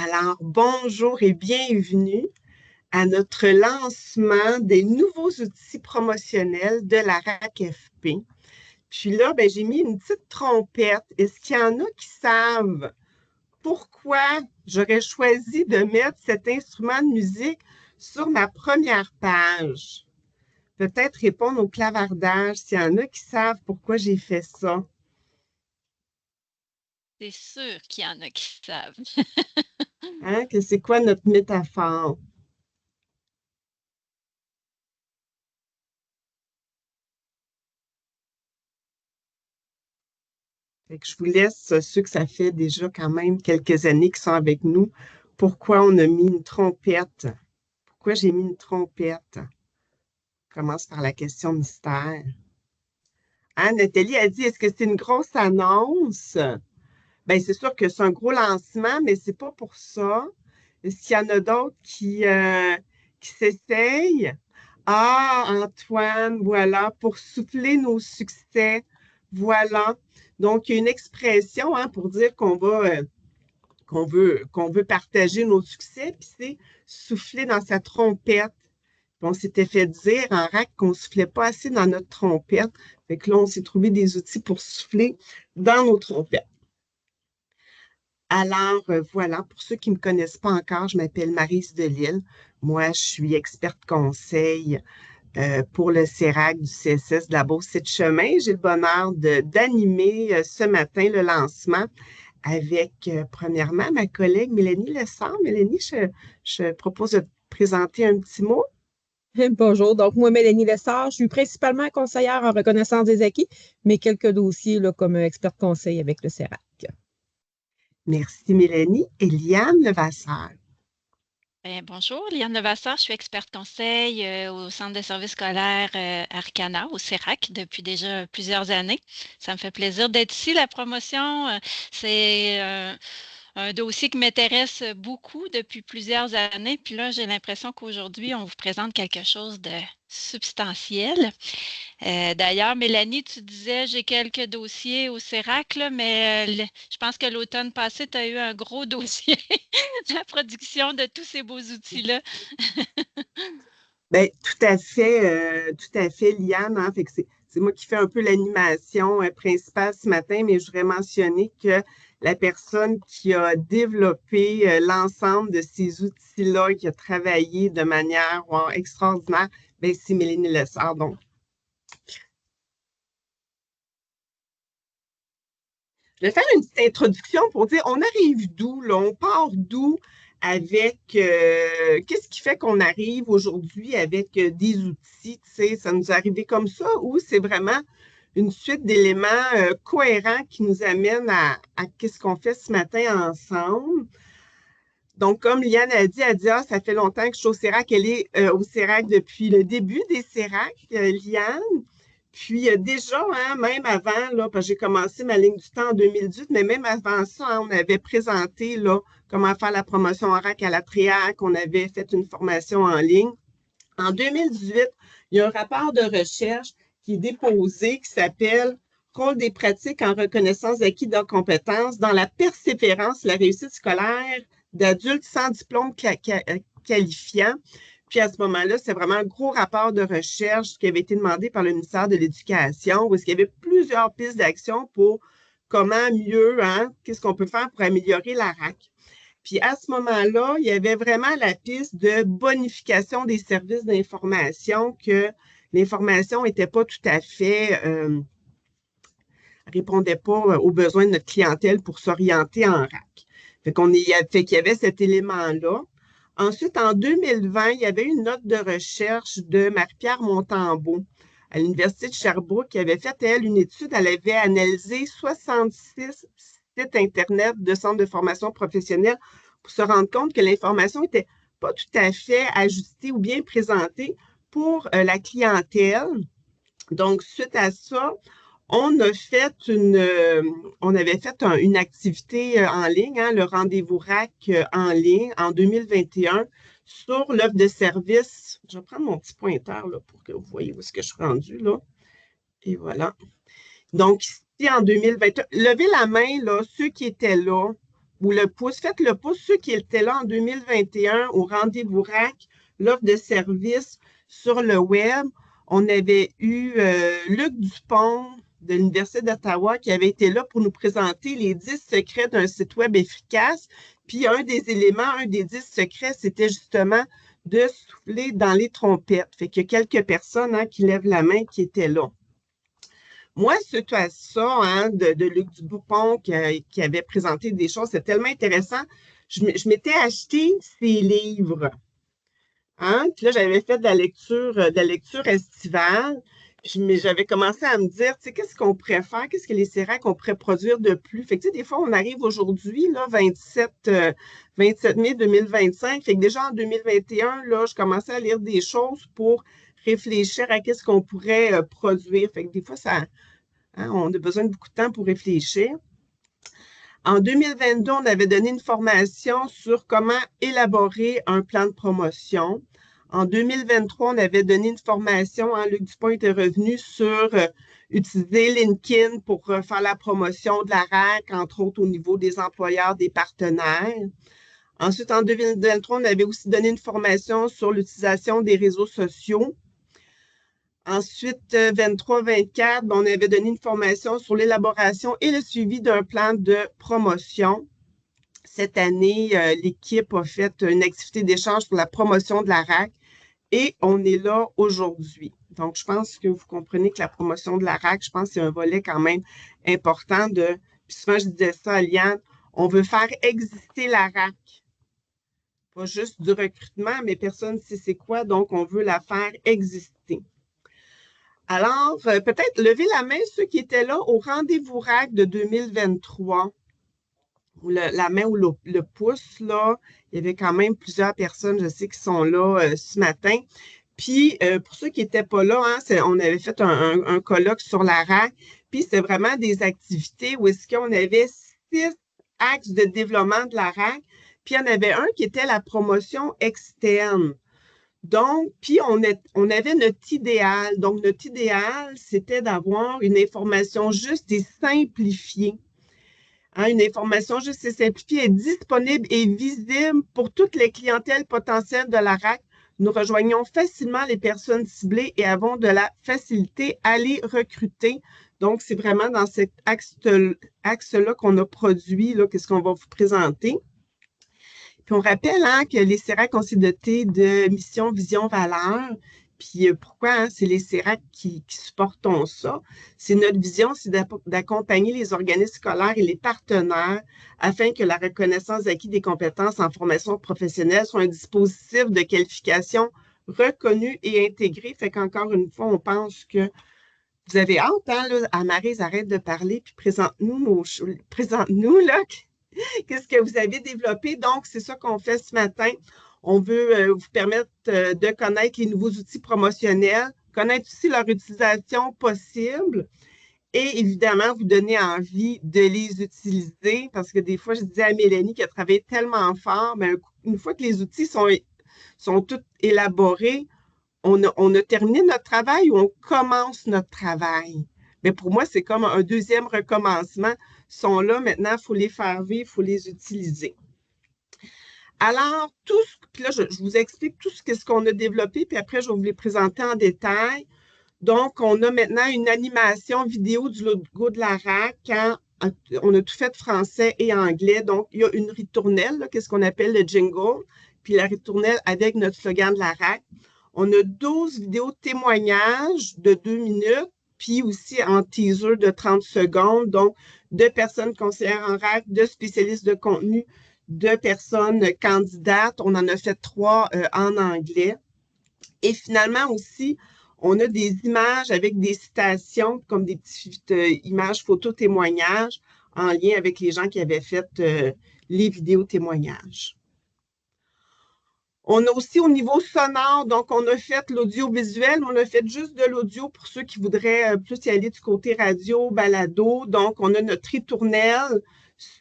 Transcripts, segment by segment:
Alors, bonjour et bienvenue à notre lancement des nouveaux outils promotionnels de la RAC-FP. Puis là, j'ai mis une petite trompette. Est-ce qu'il y en a qui savent pourquoi j'aurais choisi de mettre cet instrument de musique sur ma première page? Peut-être répondre au clavardage s'il y en a qui savent pourquoi j'ai fait ça. C'est sûr qu'il y en a qui savent. Hein? Que c'est quoi notre métaphore? Fait que je vous laisse ceux que ça fait déjà quand même quelques années qui sont avec nous. Pourquoi on a mis une trompette? Pourquoi j'ai mis une trompette? On commence par la question mystère. Hein, Nathalie a dit, est-ce que c'est une grosse annonce? Ben, c'est sûr que c'est un gros lancement, mais c'est pas pour ça. Est-ce qu'il y en a d'autres qui s'essayent? Ah, Antoine, voilà, pour souffler nos succès. Voilà. Donc, il y a une expression pour dire qu'on veut partager nos succès, puis c'est souffler dans sa trompette. Puis on s'était fait dire en RAC qu'on ne soufflait pas assez dans notre trompette. Fait que là, on s'est trouvé des outils pour souffler dans nos trompettes. Alors, voilà, pour ceux qui ne me connaissent pas encore, je m'appelle Maryse Delille. Moi, je suis experte conseil pour le CERAC du CSS de la Beauce-Chemin. J'ai le bonheur d'animer ce matin le lancement avec, premièrement, ma collègue Mélanie Lessard. Mélanie, je propose de te présenter un petit mot. Bonjour, donc moi, Mélanie Lessard, je suis principalement conseillère en reconnaissance des acquis, mais quelques dossiers là, comme experte conseil avec le CERAC. Merci, Mélanie. Et Liane Levasseur. Bonjour, Liane Levasseur, je suis experte conseil au Centre de services scolaires Arcana, au CERAC, depuis déjà plusieurs années. Ça me fait plaisir d'être ici. La promotion, c'est un dossier qui m'intéresse beaucoup depuis plusieurs années. Puis là, j'ai l'impression qu'aujourd'hui, on vous présente quelque chose de substantiel. D'ailleurs, Mélanie, tu disais, j'ai quelques dossiers au CERAC, là, mais je pense que l'automne passé, tu as eu un gros dossier, la production de tous ces beaux outils-là. Ben, tout à fait, Liane. Fait que c'est moi qui fais un peu l'animation principale ce matin, mais je voudrais mentionner que la personne qui a développé l'ensemble de ces outils-là, qui a travaillé de manière extraordinaire, ben, c'est Mélanie Lessard. Donc, je vais faire une petite introduction pour dire on arrive d'où, là? On part d'où avec qu'est-ce qui fait qu'on arrive aujourd'hui avec des outils, tu sais, ça nous est arrivé comme ça ou c'est vraiment une suite d'éléments cohérents qui nous amènent à qu'est-ce qu'on fait ce matin ensemble. Donc, comme Liane a dit, elle dit, ah, ça fait longtemps que je suis au CERAC. Elle est au CERAC depuis le début des CERAC, Liane. Puis déjà, même avant, là, parce que j'ai commencé ma ligne du temps en 2018, mais même avant ça, on avait présenté là, comment faire la promotion en RAC à la TRIAC, on avait fait une formation en ligne. En 2018, il y a un rapport de recherche qui est déposé qui s'appelle Rôle des pratiques en reconnaissance d'acquis de compétences dans la persévérance, la réussite scolaire d'adultes sans diplôme qualifiant. Puis à ce moment-là, c'est vraiment un gros rapport de recherche qui avait été demandé par le ministère de l'Éducation, où il y avait plusieurs pistes d'action pour comment mieux, qu'est-ce qu'on peut faire pour améliorer la RAC. Puis à ce moment-là, il y avait vraiment la piste de bonification des services d'information, que l'information n'était pas tout à fait, répondait pas aux besoins de notre clientèle pour s'orienter en RAC. Fait qu'il y avait cet élément-là. Ensuite, en 2020, il y avait une note de recherche de Marie-Pierre Montembeault à l'Université de Sherbrooke qui avait fait, elle, une étude. Elle avait analysé 66 sites Internet de centres de formation professionnelle pour se rendre compte que l'information n'était pas tout à fait ajustée ou bien présentée pour la clientèle. Donc, suite à ça, on avait fait une activité en ligne, le rendez-vous RAC en ligne en 2021 sur l'offre de service. Je vais prendre mon petit pointeur là, pour que vous voyez où est-ce que je suis rendue là. Et voilà. Donc, ici, en 2021, levez la main, là, ceux qui étaient là ou le pouce. Faites le pouce, ceux qui étaient là en 2021 au rendez-vous RAC, l'offre de service sur le web. On avait eu Luc Dupont de l'Université d'Ottawa qui avait été là pour nous présenter les 10 secrets d'un site web efficace. Puis un des éléments, un des 10 secrets, c'était justement de souffler dans les trompettes. Fait qu'il y a quelques personnes qui lèvent la main qui étaient là. Moi, suite à ça, de Luc Dupont qui avait présenté des choses, c'est tellement intéressant. Je m'étais acheté ses livres. Puis là, j'avais fait de la lecture estivale. J'avais commencé à me dire, tu sais, qu'est-ce qu'on pourrait faire? Qu'est-ce que les CERAC on pourrait produire de plus? Fait que, tu sais, des fois, on arrive aujourd'hui, là, 27 mai 2025. Fait que déjà en 2021, là, je commençais à lire des choses pour réfléchir à qu'est-ce qu'on pourrait produire. Fait que des fois, on a besoin de beaucoup de temps pour réfléchir. En 2022, on avait donné une formation sur comment élaborer un plan de promotion. En 2023, on avait donné une formation, Luc Dupont était revenu sur utiliser LinkedIn pour faire la promotion de la RAC, entre autres au niveau des employeurs, des partenaires. Ensuite, en 2023, on avait aussi donné une formation sur l'utilisation des réseaux sociaux. Ensuite, 23-24, on avait donné une formation sur l'élaboration et le suivi d'un plan de promotion. Cette année, l'équipe a fait une activité d'échange pour la promotion de la RAC et on est là aujourd'hui. Donc, je pense que vous comprenez que la promotion de la RAC, je pense que c'est un volet quand même important puis souvent, je disais ça à Liane, on veut faire exister la RAC. Pas juste du recrutement, mais personne ne sait c'est quoi, donc on veut la faire exister. Alors, peut-être lever la main ceux qui étaient là au rendez-vous RAC de 2023. La main ou le pouce, là, il y avait quand même plusieurs personnes, je sais, qui sont là ce matin. Puis, pour ceux qui n'étaient pas là, on avait fait un colloque sur la RAC, puis c'est vraiment des activités où est-ce qu'on avait 6 axes de développement de la RAC, puis il y en avait un qui était la promotion externe. Donc, puis on avait notre idéal. Donc, notre idéal, c'était d'avoir une information juste et simplifiée. Une information juste et simplifiée est disponible et visible pour toutes les clientèles potentielles de la RAC. Nous rejoignons facilement les personnes ciblées et avons de la facilité à les recruter. Donc, c'est vraiment dans cet axe-là qu'on a produit, qu'est-ce qu'on va vous présenter. Puis on rappelle que les CERAC ont s'est dotés de mission, vision, valeur. Puis pourquoi c'est les CERAC qui supportons ça? C'est notre vision, c'est d'accompagner les organismes scolaires et les partenaires afin que la reconnaissance d'acquis des compétences en formation professionnelle soit un dispositif de qualification reconnu et intégré. Fait qu'encore une fois, on pense que vous avez hâte, Amarise, arrête de parler, puis présente-nous là, qu'est-ce que vous avez développé. Donc, c'est ça qu'on fait ce matin. On veut vous permettre de connaître les nouveaux outils promotionnels, connaître aussi leur utilisation possible et évidemment, vous donner envie de les utiliser parce que des fois, je disais à Mélanie qui a travaillé tellement fort, mais une fois que les outils sont tous élaborés, on a terminé notre travail ou on commence notre travail. Mais pour moi, c'est comme un deuxième recommencement. Ils sont là maintenant, il faut les faire vivre, il faut les utiliser. Alors, puis là, je vous explique tout ce qu'on a développé, puis après, je vais vous les présenter en détail. Donc, on a maintenant une animation vidéo du logo de la RAC. On a tout fait français et anglais. Donc, il y a une ritournelle, qu'est-ce qu'on appelle le jingle, puis la ritournelle avec notre slogan de la RAC. On a 12 vidéos témoignages de 2 minutes, puis aussi en teaser de 30 secondes, donc de personnes conseillères en RAC, de spécialistes de contenu, de personnes candidates. On en a fait 3 en anglais. Et finalement aussi, on a des images avec des citations, comme des petites images photos témoignages en lien avec les gens qui avaient fait les vidéos témoignages. On a aussi au niveau sonore, donc on a fait l'audiovisuel, mais on a fait juste de l'audio pour ceux qui voudraient plus y aller du côté radio, balado. Donc, on a notre ritournelle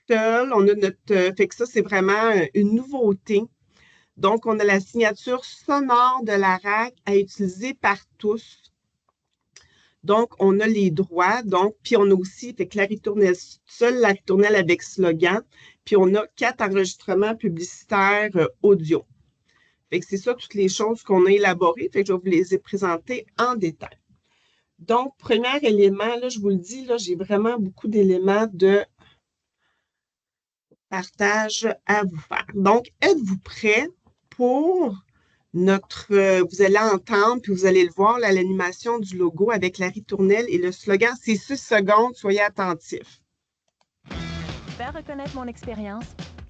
seul, on a fait que ça, c'est vraiment une nouveauté. Donc, on a la signature sonore de la RAC à utiliser par tous. Donc, on a les droits. Donc, puis on a aussi, fait que la ritournelle, seule la ritournelle avec slogan. Puis on a 4 enregistrements publicitaires audio. Fait que c'est ça, toutes les choses qu'on a élaborées. Fait que je vais vous les présenter en détail. Donc, premier élément, là, je vous le dis, là, j'ai vraiment beaucoup d'éléments de partage à vous faire. Donc, êtes-vous prêts pour vous allez entendre, puis vous allez le voir, là, l'animation du logo avec la ritournelle et le slogan, c'est 6 secondes, soyez attentifs. Faire reconnaître mon expérience,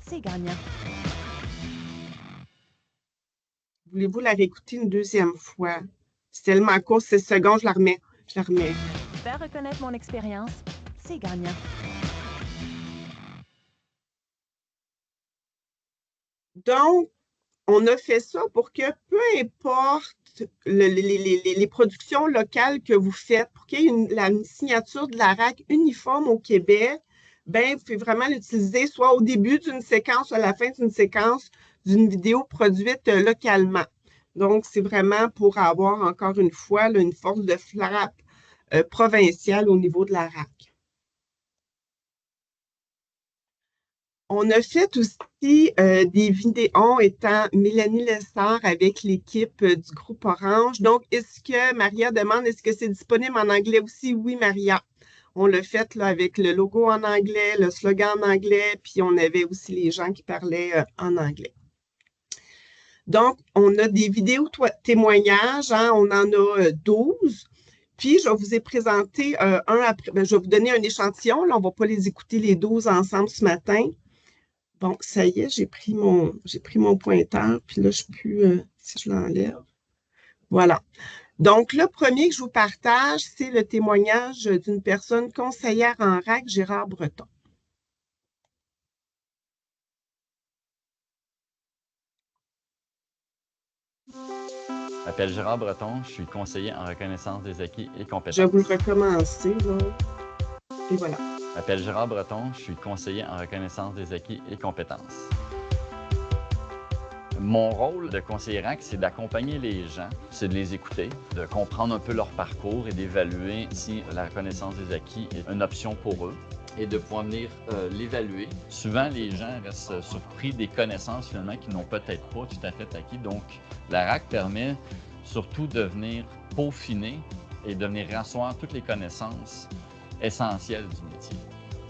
c'est gagnant. Voulez-vous la réécouter une deuxième fois? C'est tellement court, 6 secondes, je la remets. Faire reconnaître mon expérience, c'est gagnant. Donc, on a fait ça pour que peu importe les productions locales que vous faites, pour qu'il y ait la signature de la RAC uniforme au Québec, ben, vous pouvez vraiment l'utiliser soit au début d'une séquence ou à la fin d'une séquence d'une vidéo produite localement. Donc, c'est vraiment pour avoir, encore une fois, là, une force de frappe provinciale au niveau de la RAC. On a fait aussi des vidéos étant Mélanie Lessard avec l'équipe du groupe Orange. Donc, est-ce que Maria demande, est-ce que c'est disponible en anglais aussi? Oui, Maria. On l'a fait là, avec le logo en anglais, le slogan en anglais, puis on avait aussi les gens qui parlaient en anglais. Donc, on a des vidéos témoignages, hein, on en a 12. Puis, je vous ai présenté un après. Ben, je vais vous donner un échantillon. Là, on ne va pas les écouter les 12 ensemble ce matin. Bon, ça y est, j'ai pris mon pointeur, puis là, je peux plus, si je l'enlève. Voilà. Donc, le premier que je vous partage, c'est le témoignage d'une personne conseillère en RAC, Gérard Breton. Je m'appelle Gérard Breton, je suis conseiller en reconnaissance des acquis et compétences. Je vais vous le recommencer, là. Et voilà. Je m'appelle Gérard Breton, je suis conseiller en reconnaissance des acquis et compétences. Mon rôle de conseiller RAC, c'est d'accompagner les gens, c'est de les écouter, de comprendre un peu leur parcours et d'évaluer si la reconnaissance des acquis est une option pour eux et de pouvoir venir l'évaluer. Souvent, les gens restent surpris des connaissances finalement qu'ils n'ont peut-être pas tout à fait acquis. Donc, la RAC permet surtout de venir peaufiner et de venir rasseoir toutes les connaissances essentielles du métier.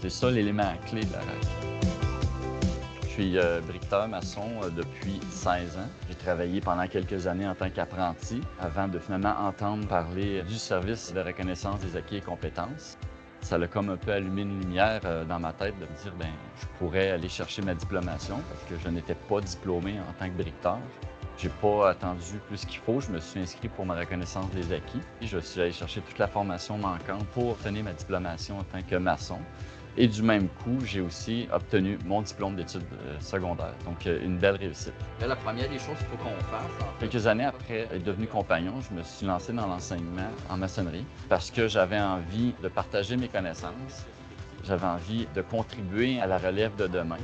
C'est ça l'élément clé de la RAC. Je suis briqueteur maçon depuis 16 ans. J'ai travaillé pendant quelques années en tant qu'apprenti avant de finalement entendre parler du service de reconnaissance des acquis et compétences. Ça a comme un peu allumé une lumière dans ma tête de me dire ben je pourrais aller chercher ma diplomation parce que je n'étais pas diplômé en tant que briqueteur. J'ai pas attendu plus qu'il faut. Je me suis inscrit pour ma reconnaissance des acquis. Et je suis allé chercher toute la formation manquante pour obtenir ma diplomation en tant que maçon. Et du même coup, j'ai aussi obtenu mon diplôme d'études secondaires. Donc, une belle réussite. Là, la première des choses qu'il faut qu'on fasse, quelques années après être devenu compagnon, je me suis lancé dans l'enseignement en maçonnerie parce que j'avais envie de partager mes connaissances. J'avais envie de contribuer à la relève de demain.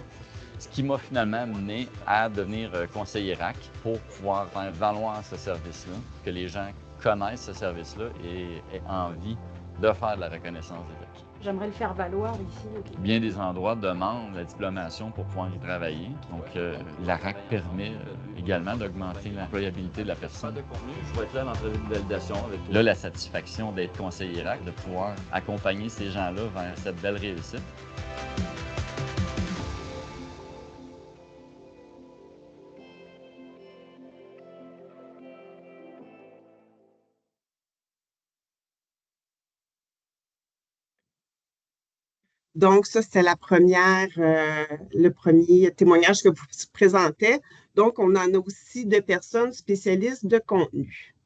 Ce qui m'a finalement mené à devenir conseiller RAC pour pouvoir faire valoir ce service-là, que les gens connaissent ce service-là et aient envie de faire de la reconnaissance des acquis. J'aimerais le faire valoir ici. Okay. Bien des endroits demandent la diplomation pour pouvoir y travailler. Donc, la RAC permet également d'augmenter l'employabilité de la personne. Je vais être là à l'entrevue de validation avec toi. Là, la satisfaction d'être conseiller RAC, de pouvoir accompagner ces gens-là vers cette belle réussite. Donc, ça, c'était le premier témoignage que vous présentais. Donc, on en a aussi de personnes spécialistes de contenu.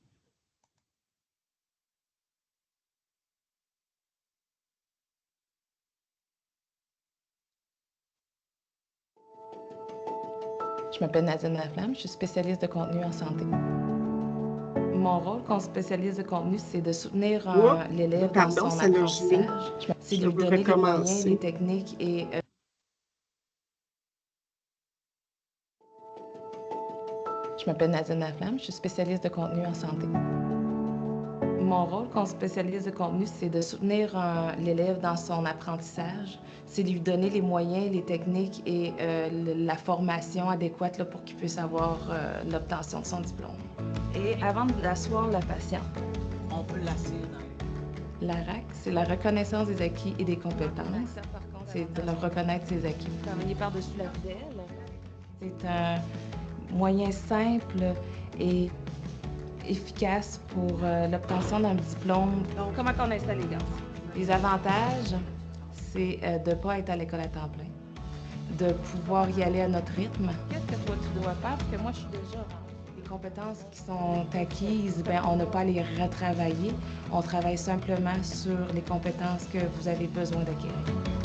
Je m'appelle Nadine Laflamme, je suis spécialiste de contenu en santé. Mon rôle comme spécialiste de contenu, c'est de soutenir l'élève dans son apprentissage. C'est de lui donner les moyens, les techniques et... Je m'appelle Nadine Laflamme, je suis spécialiste de contenu en santé. Mon rôle comme spécialiste de contenu, c'est de soutenir l'élève dans son apprentissage. C'est de lui donner les moyens, les techniques et la formation adéquate là, pour qu'il puisse avoir l'obtention de son diplôme. Et avant d'asseoir la patiente, on peut l'asseoir dans La RAC, c'est la reconnaissance des acquis et des compétences. C'est de leur reconnaître ses acquis. travailler par-dessus la tutelle. C'est un moyen simple et efficace pour l'obtention d'un diplôme. Donc, comment on installe les gants? Les avantages, c'est de ne pas être à l'école à temps plein, de pouvoir y aller à notre rythme. Qu'est-ce que toi tu dois faire? Parce que moi, je suis déjà... Les compétences qui sont acquises, bien, on n'a pas à les retravailler. On travaille simplement sur les compétences que vous avez besoin d'acquérir.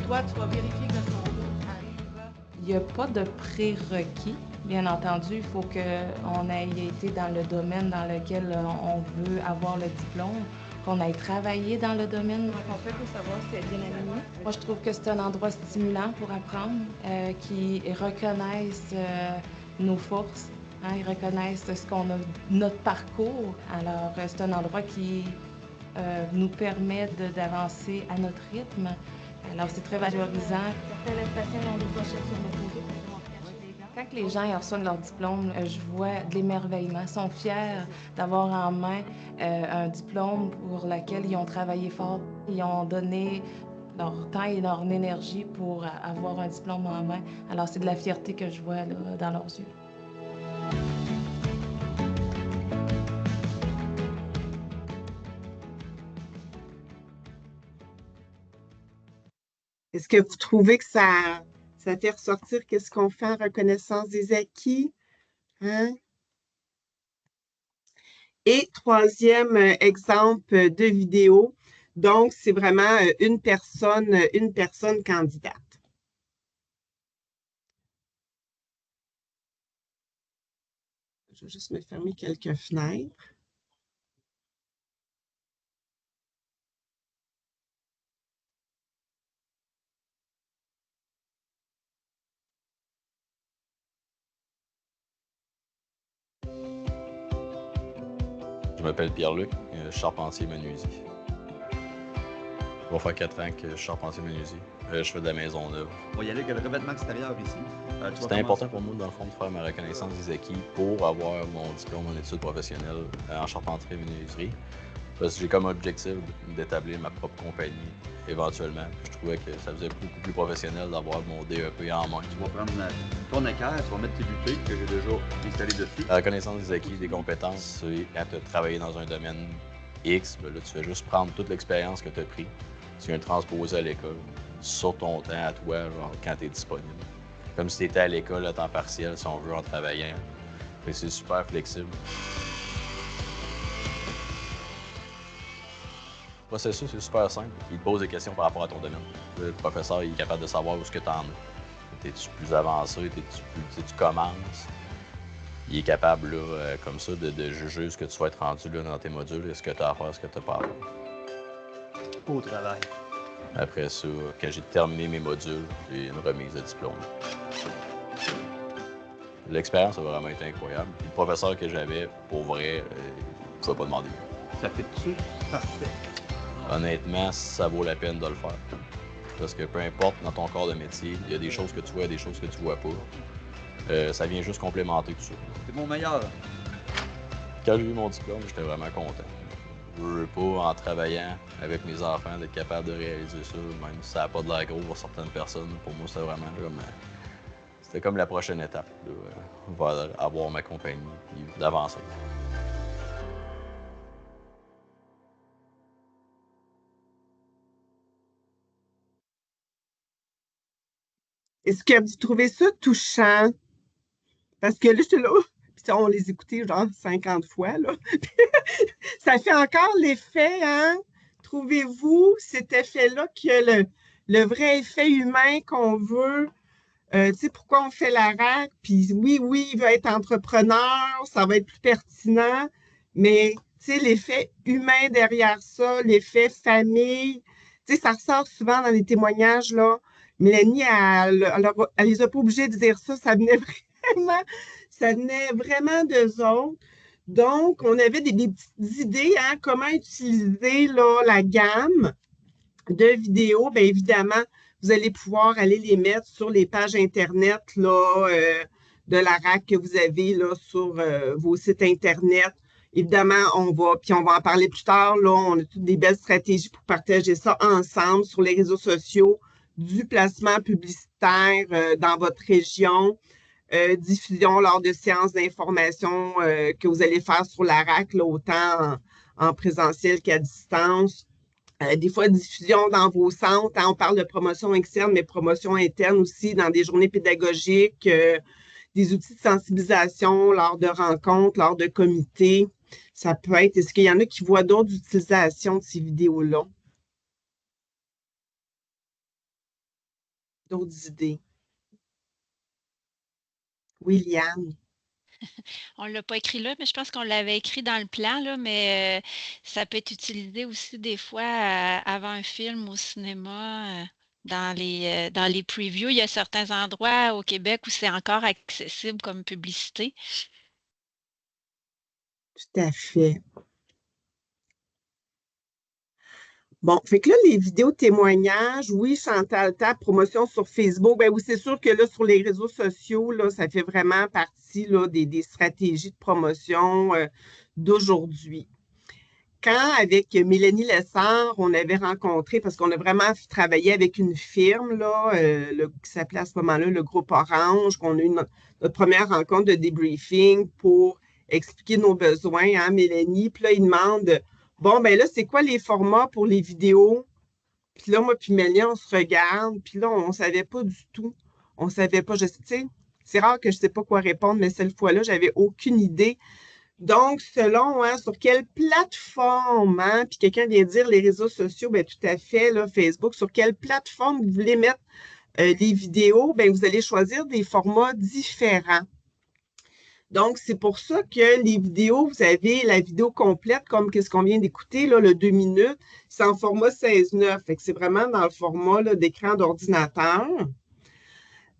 Toi, tu vas vérifier que son dos arrive. Il n'y a pas de prérequis. Bien entendu, il faut qu'on ait été dans le domaine dans lequel on veut avoir le diplôme, qu'on aille travailler dans le domaine. Comment on fait pour savoir si elle est bien alignée? Moi, je trouve que c'est un endroit stimulant pour apprendre, qui reconnaissent nos forces, hein, ils reconnaissent ce qu'on a, notre parcours. Alors, c'est un endroit qui nous permet d'avancer à notre rythme. Alors, c'est très valorisant. Certains élèves patients ont des pochettes sur le côté. Quand les gens reçoivent leur diplôme, je vois de l'émerveillement. Ils sont fiers d'avoir en main un diplôme pour lequel ils ont travaillé fort. Ils ont donné leur temps et leur énergie pour avoir un diplôme en main. Alors, c'est de la fierté que je vois là, dans leurs yeux. Est-ce que vous trouvez que ça fait ressortir qu'est-ce qu'on fait en reconnaissance des acquis? Hein? Et troisième exemple de vidéo, donc c'est vraiment une personne candidate. Je vais juste me fermer quelques fenêtres. Je m'appelle Pierre-Luc, charpentier-menuisier. Ça va faire 4 ans que je suis charpentier-menuisier. Je fais de la maison neuve. On va y aller avec le revêtement extérieur ici. C'était important pour moi, dans le fond, de faire ma reconnaissance des acquis pour avoir mon diplôme en études professionnelles en charpenterie-menuiserie. Parce que j'ai comme objectif d'établir ma propre compagnie éventuellement. Je trouvais que ça faisait beaucoup plus professionnel d'avoir mon DEP en main. Tu vas prendre ton équerre, tu vas mettre tes butées que j'ai déjà installées dessus. La reconnaissance des acquis, des compétences, c'est quand tu as travaillé dans un domaine X, ben là, tu fais juste prendre toute l'expérience que tu as pris, tu viens le transposer à l'école, sur ton temps à toi, genre, quand tu es disponible. Comme si tu étais à l'école à temps partiel, si on veut, en travaillant. C'est super flexible. Le processus est super simple. Il te pose des questions par rapport à ton domaine. Le professeur il est capable de savoir où est-ce que tu en es. Es-tu plus avancé? Tu commences? Il est capable, là, comme ça, de juger ce que tu vas être rendu là, dans tes modules, est-ce que tu as à faire, ce que tu n'as pas à faire. Au travail. Après ça, quand j'ai terminé mes modules, j'ai une remise de diplôme. L'expérience a vraiment été incroyable. Puis le professeur que j'avais, pour vrai, je ne pouvais pas demander. Ça fait-tu parfait? Honnêtement, ça vaut la peine de le faire. Parce que peu importe dans ton corps de métier, il y a des choses que tu vois et des choses que tu vois pas. Ça vient juste complémenter tout ça. C'est mon meilleur. Quand j'ai eu mon diplôme, j'étais vraiment content. Je veux pas, en travaillant avec mes enfants, d'être capable de réaliser ça, même si ça n'a pas de l'air gros pour certaines personnes. Pour moi, c'était vraiment comme la prochaine étape, là, vers avoir ma compagnie et d'avancer. Est-ce que vous trouvez ça touchant? Parce que là, j'étais là, puis on les écoutait genre 50 fois, là. Ça fait encore l'effet, hein? Trouvez-vous cet effet-là qui a le vrai effet humain qu'on veut? Tu sais, pourquoi on fait la RAC? Puis oui, il veut être entrepreneur, ça va être plus pertinent, mais tu sais, l'effet humain derrière ça, l'effet famille, tu sais, ça ressort souvent dans les témoignages, là. Mélanie, elle les a pas obligés de dire ça, ça venait vraiment d'eux autres. Donc, on avait des petites idées, hein, comment utiliser là, la gamme de vidéos. Bien évidemment, vous allez pouvoir aller les mettre sur les pages Internet là, de la RAC que vous avez là, sur vos sites Internet. Évidemment, on va en parler plus tard, là, on a toutes des belles stratégies pour partager ça ensemble sur les réseaux sociaux, du placement publicitaire dans votre région, diffusion lors de séances d'information que vous allez faire sur la RAC, là, autant en présentiel qu'à distance. Des fois, diffusion dans vos centres, hein, on parle de promotion externe, mais promotion interne aussi dans des journées pédagogiques, des outils de sensibilisation lors de rencontres, lors de comités. Ça peut être, est-ce qu'il y en a qui voient d'autres utilisations de ces vidéos-là? D'autres idées? William. On ne l'a pas écrit là, mais je pense qu'on l'avait écrit dans le plan, là, mais ça peut être utilisé aussi des fois avant un film au cinéma, dans les previews. Il y a certains endroits au Québec où c'est encore accessible comme publicité. Tout à fait. Bon, fait que là, les vidéos témoignages, oui, Chantal Tap, promotion sur Facebook, ben oui, c'est sûr que là, sur les réseaux sociaux, là, ça fait vraiment partie là, des stratégies de promotion d'aujourd'hui. Quand, avec Mélanie Lessard, on avait rencontré, parce qu'on a vraiment travaillé avec une firme là, qui s'appelait à ce moment-là le groupe Orange, qu'on a eu notre première rencontre de débriefing pour expliquer nos besoins, hein, Mélanie. Puis là, il demande, bon, ben là, c'est quoi les formats pour les vidéos? Puis là, moi puis Mélanie, on se regarde, puis là, on ne savait pas du tout. On ne savait pas, tu sais, c'est rare que je ne sais pas quoi répondre, mais cette fois-là, je n'avais aucune idée. Donc, selon, hein, sur quelle plateforme, hein, puis quelqu'un vient dire les réseaux sociaux, bien tout à fait, là, Facebook, sur quelle plateforme vous voulez mettre les vidéos, bien vous allez choisir des formats différents. Donc, c'est pour ça que les vidéos, vous avez la vidéo complète, comme qu'est-ce qu'on vient d'écouter, là, le 2 minutes, c'est en format 16:9, fait que c'est vraiment dans le format là, d'écran d'ordinateur.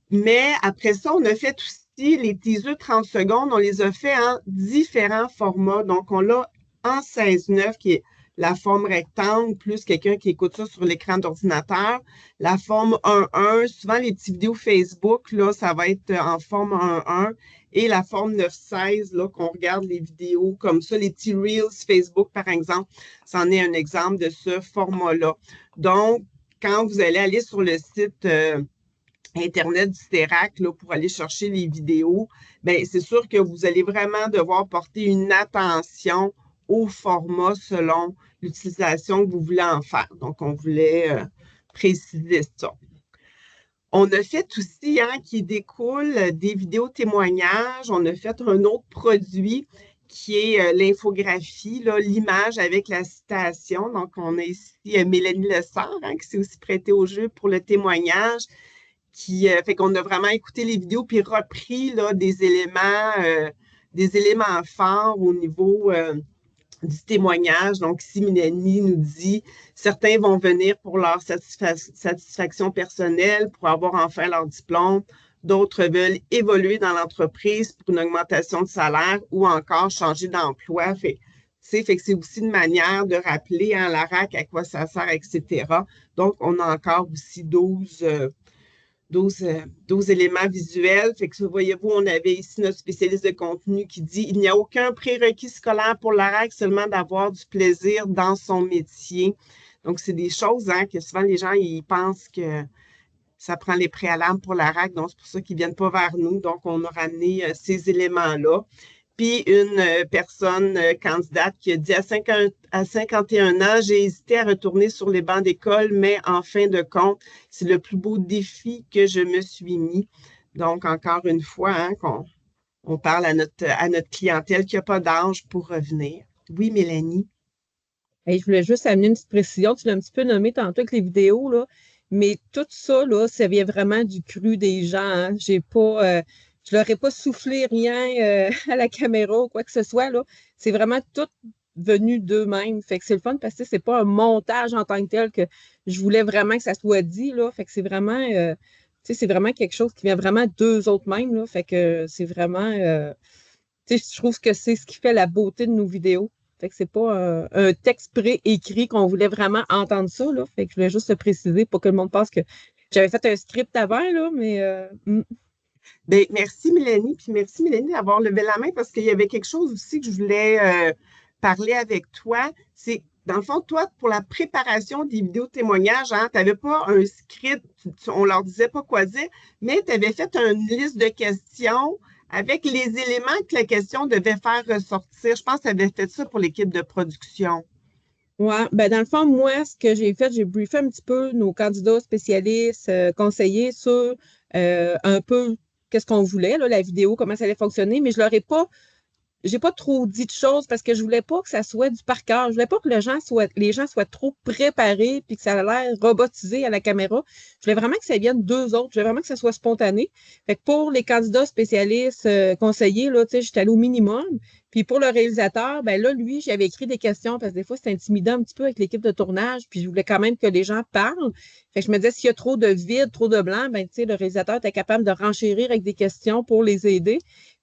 Mais après ça, on a fait aussi les teasers 30 secondes, on les a fait en différents formats. Donc, on l'a en 16:9, qui est la forme rectangle, plus quelqu'un qui écoute ça sur l'écran d'ordinateur. La forme 1:1, souvent les petites vidéos Facebook, là, ça va être en forme 1:1. Et la forme 9:16, là, qu'on regarde les vidéos comme ça, les petits Reels Facebook, par exemple, c'en est un exemple de ce format-là. Donc, quand vous allez aller sur le site Internet du CERAC là, pour aller chercher les vidéos, bien, c'est sûr que vous allez vraiment devoir porter une attention au format selon l'utilisation que vous voulez en faire. Donc, on voulait préciser ça. On a fait aussi, hein, qui découle des vidéos témoignages, on a fait un autre produit qui est l'infographie, l'image avec la citation. Donc, on a ici Mélanie Lessard, hein, qui s'est aussi prêtée au jeu pour le témoignage, qui fait qu'on a vraiment écouté les vidéos puis repris là, des éléments forts au niveau du témoignage. Donc, ici, Mélanie nous dit « Certains vont venir pour leur satisfaction personnelle, pour avoir enfin leur diplôme. D'autres veulent évoluer dans l'entreprise pour une augmentation de salaire ou encore changer d'emploi. » Fait que c'est aussi une manière de rappeler à la RAC à quoi ça sert, etc. Donc, on a encore aussi 12 éléments visuels. Fait que, voyez-vous, on avait ici notre spécialiste de contenu qui dit « Il n'y a aucun prérequis scolaire pour la RAC, seulement d'avoir du plaisir dans son métier. » Donc, c'est des choses hein, que souvent les gens ils pensent que ça prend les préalables pour la RAC, donc c'est pour ça qu'ils ne viennent pas vers nous. Donc, on a ramené ces éléments-là. Puis, une personne candidate qui a dit à 51 ans, j'ai hésité à retourner sur les bancs d'école, mais en fin de compte, c'est le plus beau défi que je me suis mis. Donc, encore une fois, hein, on parle à notre clientèle qui n'a pas d'âge pour revenir. Oui, Mélanie? Hey, je voulais juste amener une petite précision. Tu l'as un petit peu nommé tantôt avec les vidéos, là, mais tout ça, là, ça vient vraiment du cru des gens. Hein. Je ne leur ai pas soufflé rien à la caméra ou quoi que ce soit. Là. C'est vraiment tout venu d'eux-mêmes. Fait que c'est le fun parce que c'est pas un montage en tant que tel que je voulais vraiment que ça soit dit. Là. Fait que c'est vraiment, c'est vraiment quelque chose qui vient vraiment d'eux autres mêmes. Là. Fait que c'est vraiment, je trouve que c'est ce qui fait la beauté de nos vidéos. Fait que c'est pas un texte pré-écrit qu'on voulait vraiment entendre ça, là. Fait que je voulais juste le préciser pour que le monde pense que j'avais fait un script avant, là, mais Bien, merci Mélanie, puis merci Mélanie d'avoir levé la main parce qu'il y avait quelque chose aussi que je voulais parler avec toi. C'est, dans le fond, toi, pour la préparation des vidéos témoignages, hein, tu n'avais pas un script, on leur disait pas quoi dire, mais tu avais fait une liste de questions avec les éléments que la question devait faire ressortir. Je pense que tu avais fait ça pour l'équipe de production. Oui, ben dans le fond, moi, ce que j'ai fait, j'ai briefé un petit peu nos candidats spécialistes, conseillers sur un peu qu'est-ce qu'on voulait, là, la vidéo, comment ça allait fonctionner, mais je leur ai pas, j'ai pas trop dit de choses parce que je voulais pas que ça soit du par cœur. Je voulais pas que les gens soient trop préparés puis que ça a l'air robotisé à la caméra. Je voulais vraiment que ça vienne d'eux autres. Je voulais vraiment que ça soit spontané. Fait que pour les candidats spécialistes, conseillers, là, tu sais, j'étais allée au minimum. Puis pour le réalisateur, ben là, lui, j'avais écrit des questions parce que des fois, c'est intimidant un petit peu avec l'équipe de tournage. Puis je voulais quand même que les gens parlent. Fait que je me disais, s'il y a trop de vide, trop de blanc, ben, tu sais, le réalisateur était capable de renchérir avec des questions pour les aider.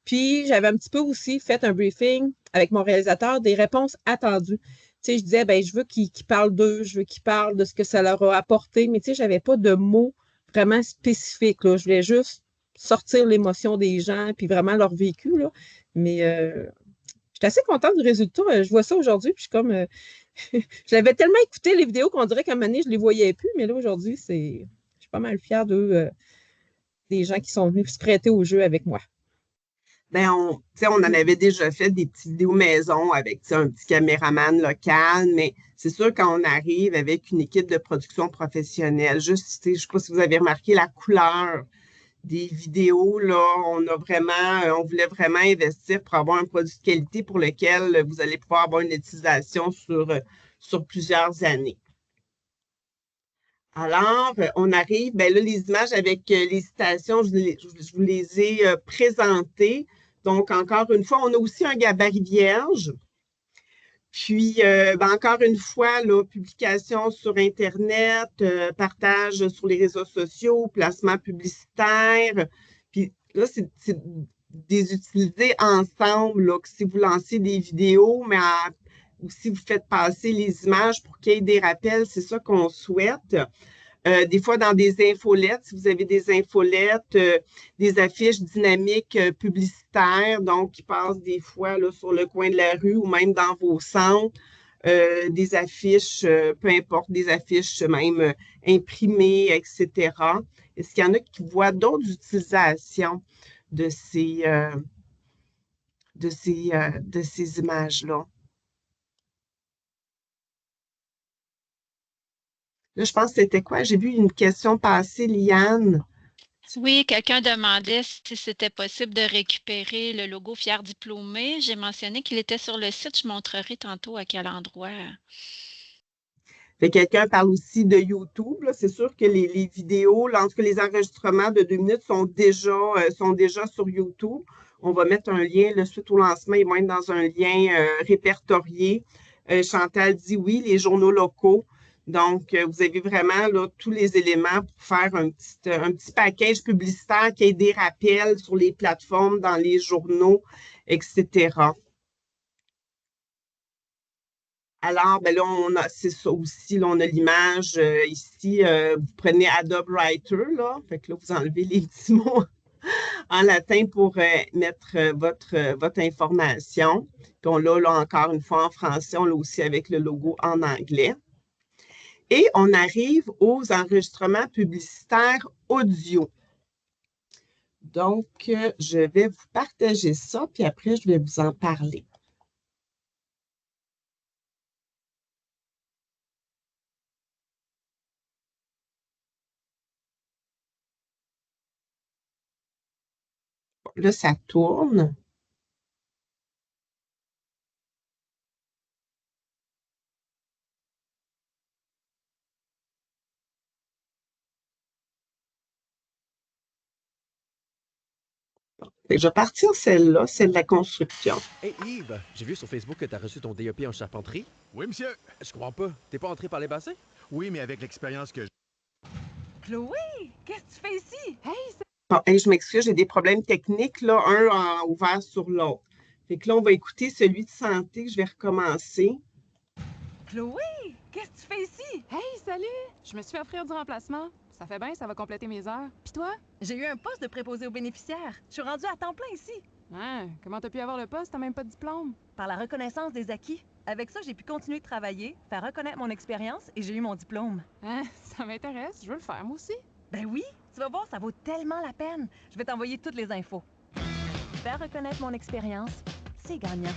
Puis, j'avais un petit peu aussi fait un briefing avec mon réalisateur des réponses attendues. Tu sais, je disais, ben, je veux qu'ils parlent d'eux, je veux qu'ils parlent de ce que ça leur a apporté, mais tu sais, j'avais pas de mots vraiment spécifiques, là. Je voulais juste sortir l'émotion des gens, puis vraiment leur vécu, là. Mais j'étais assez contente du résultat. Je vois ça aujourd'hui, puis je suis comme... je l'avais tellement écouté, les vidéos, qu'on dirait qu'à un moment donné, je les voyais plus, mais là, aujourd'hui, je suis pas mal fière d'eux, des gens qui sont venus se prêter au jeu avec moi. Ben, on en avait déjà fait des petites vidéos maison avec un petit caméraman local, mais c'est sûr quand on arrive avec une équipe de production professionnelle, juste, je ne sais pas si vous avez remarqué la couleur des vidéos, là, on voulait vraiment investir pour avoir un produit de qualité pour lequel vous allez pouvoir avoir une utilisation sur plusieurs années. Alors, on arrive, ben là, les images avec les citations, je vous les ai présentées. Donc, encore une fois, on a aussi un gabarit vierge. Puis, ben, encore une fois, là, publication sur Internet, partage sur les réseaux sociaux, placement publicitaire. Puis là, c'est des utiliser ensemble, là, que si vous lancez des vidéos, mais ou si vous faites passer les images pour qu'il y ait des rappels, c'est ça qu'on souhaite. Des fois, dans des infolettes, si vous avez des infolettes, des affiches dynamiques publicitaires, donc qui passent des fois là, sur le coin de la rue ou même dans vos centres, des affiches, peu importe, des affiches même imprimées, etc. Est-ce qu'il y en a qui voient d'autres utilisations de ces images-là? Là, je pense que c'était quoi? J'ai vu une question passer, Liane. Oui, quelqu'un demandait si c'était possible de récupérer le logo Fier diplômé. J'ai mentionné qu'il était sur le site. Je montrerai tantôt à quel endroit. Quelqu'un parle aussi de YouTube. C'est sûr que les vidéos, là, en tout cas les enregistrements de 2 minutes sont déjà sur YouTube. On va mettre un lien, là, suite au lancement, ils vont être dans un lien répertorié. Chantal dit oui, les journaux locaux. Donc, vous avez vraiment là, tous les éléments pour faire un petit package publicitaire qui ait des rappels sur les plateformes, dans les journaux, etc. Alors, ben là, c'est ça aussi, là, on a l'image ici. Vous prenez Adobe Writer, là. Fait que là, vous enlevez les petits mots en latin pour mettre votre information. Puis on l'a là, encore une fois en français, on l'a aussi avec le logo en anglais. Et on arrive aux enregistrements publicitaires audio. Donc, je vais vous partager ça, puis après, je vais vous en parler. Là, ça tourne. Je vais partir celle-là, celle de la construction. Hey Yves, j'ai vu sur Facebook que tu as reçu ton DEP en charpenterie. Oui, monsieur. Je comprends pas. T'es pas entré par les bassins? Oui, mais avec l'expérience que j'ai. Chloé, qu'est-ce que tu fais ici? Hey, Bon, je m'excuse, j'ai des problèmes techniques, là, un ouvert sur l'autre. Fait que là, on va écouter celui de santé que je vais recommencer. Chloé, qu'est-ce que tu fais ici? Hey, salut! Je me suis fait offrir du remplacement. Ça fait bien, ça va compléter mes heures. Puis toi? J'ai eu un poste de préposé aux bénéficiaires. Je suis rendue à temps plein ici. Hein? Comment t'as pu avoir le poste? T'as même pas de diplôme. Par la reconnaissance des acquis. Avec ça, j'ai pu continuer de travailler, faire reconnaître mon expérience et j'ai eu mon diplôme. Hein? Ça m'intéresse. Je veux le faire, moi aussi. Ben oui, tu vas voir, ça vaut tellement la peine. Je vais t'envoyer toutes les infos. Faire reconnaître mon expérience, c'est gagnant.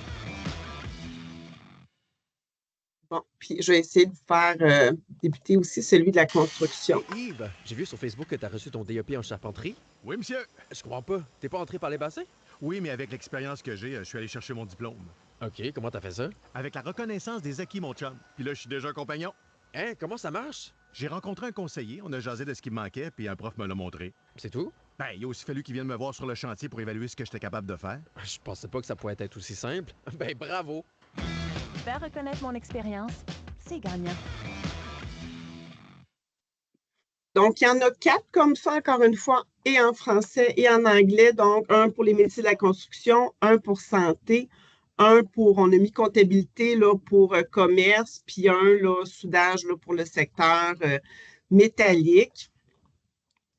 Bon, puis je vais essayer de vous faire débuter aussi celui de la construction. Hey Yves, j'ai vu sur Facebook que tu as reçu ton DEP en charpenterie. Oui, monsieur. Je comprends pas. T'es pas entré par les bassins? Oui, mais avec l'expérience que j'ai, je suis allé chercher mon diplôme. OK, comment t'as fait ça? Avec la reconnaissance des acquis, mon chum. Puis là, je suis déjà un compagnon. Hein, comment ça marche? J'ai rencontré un conseiller, on a jasé de ce qui me manquait, puis un prof me l'a montré. C'est tout? Ben, il a aussi fallu qu'il vienne me voir sur le chantier pour évaluer ce que j'étais capable de faire. Je pensais pas que ça pouvait être aussi simple. Ben, bravo! Faire reconnaître mon expérience, c'est gagnant. Donc, il y en a 4 comme ça, encore une fois, et en français et en anglais. Donc, un pour les métiers de la construction, un pour santé, un pour, on a mis comptabilité là, pour commerce, puis un là, soudage là, pour le secteur métallique.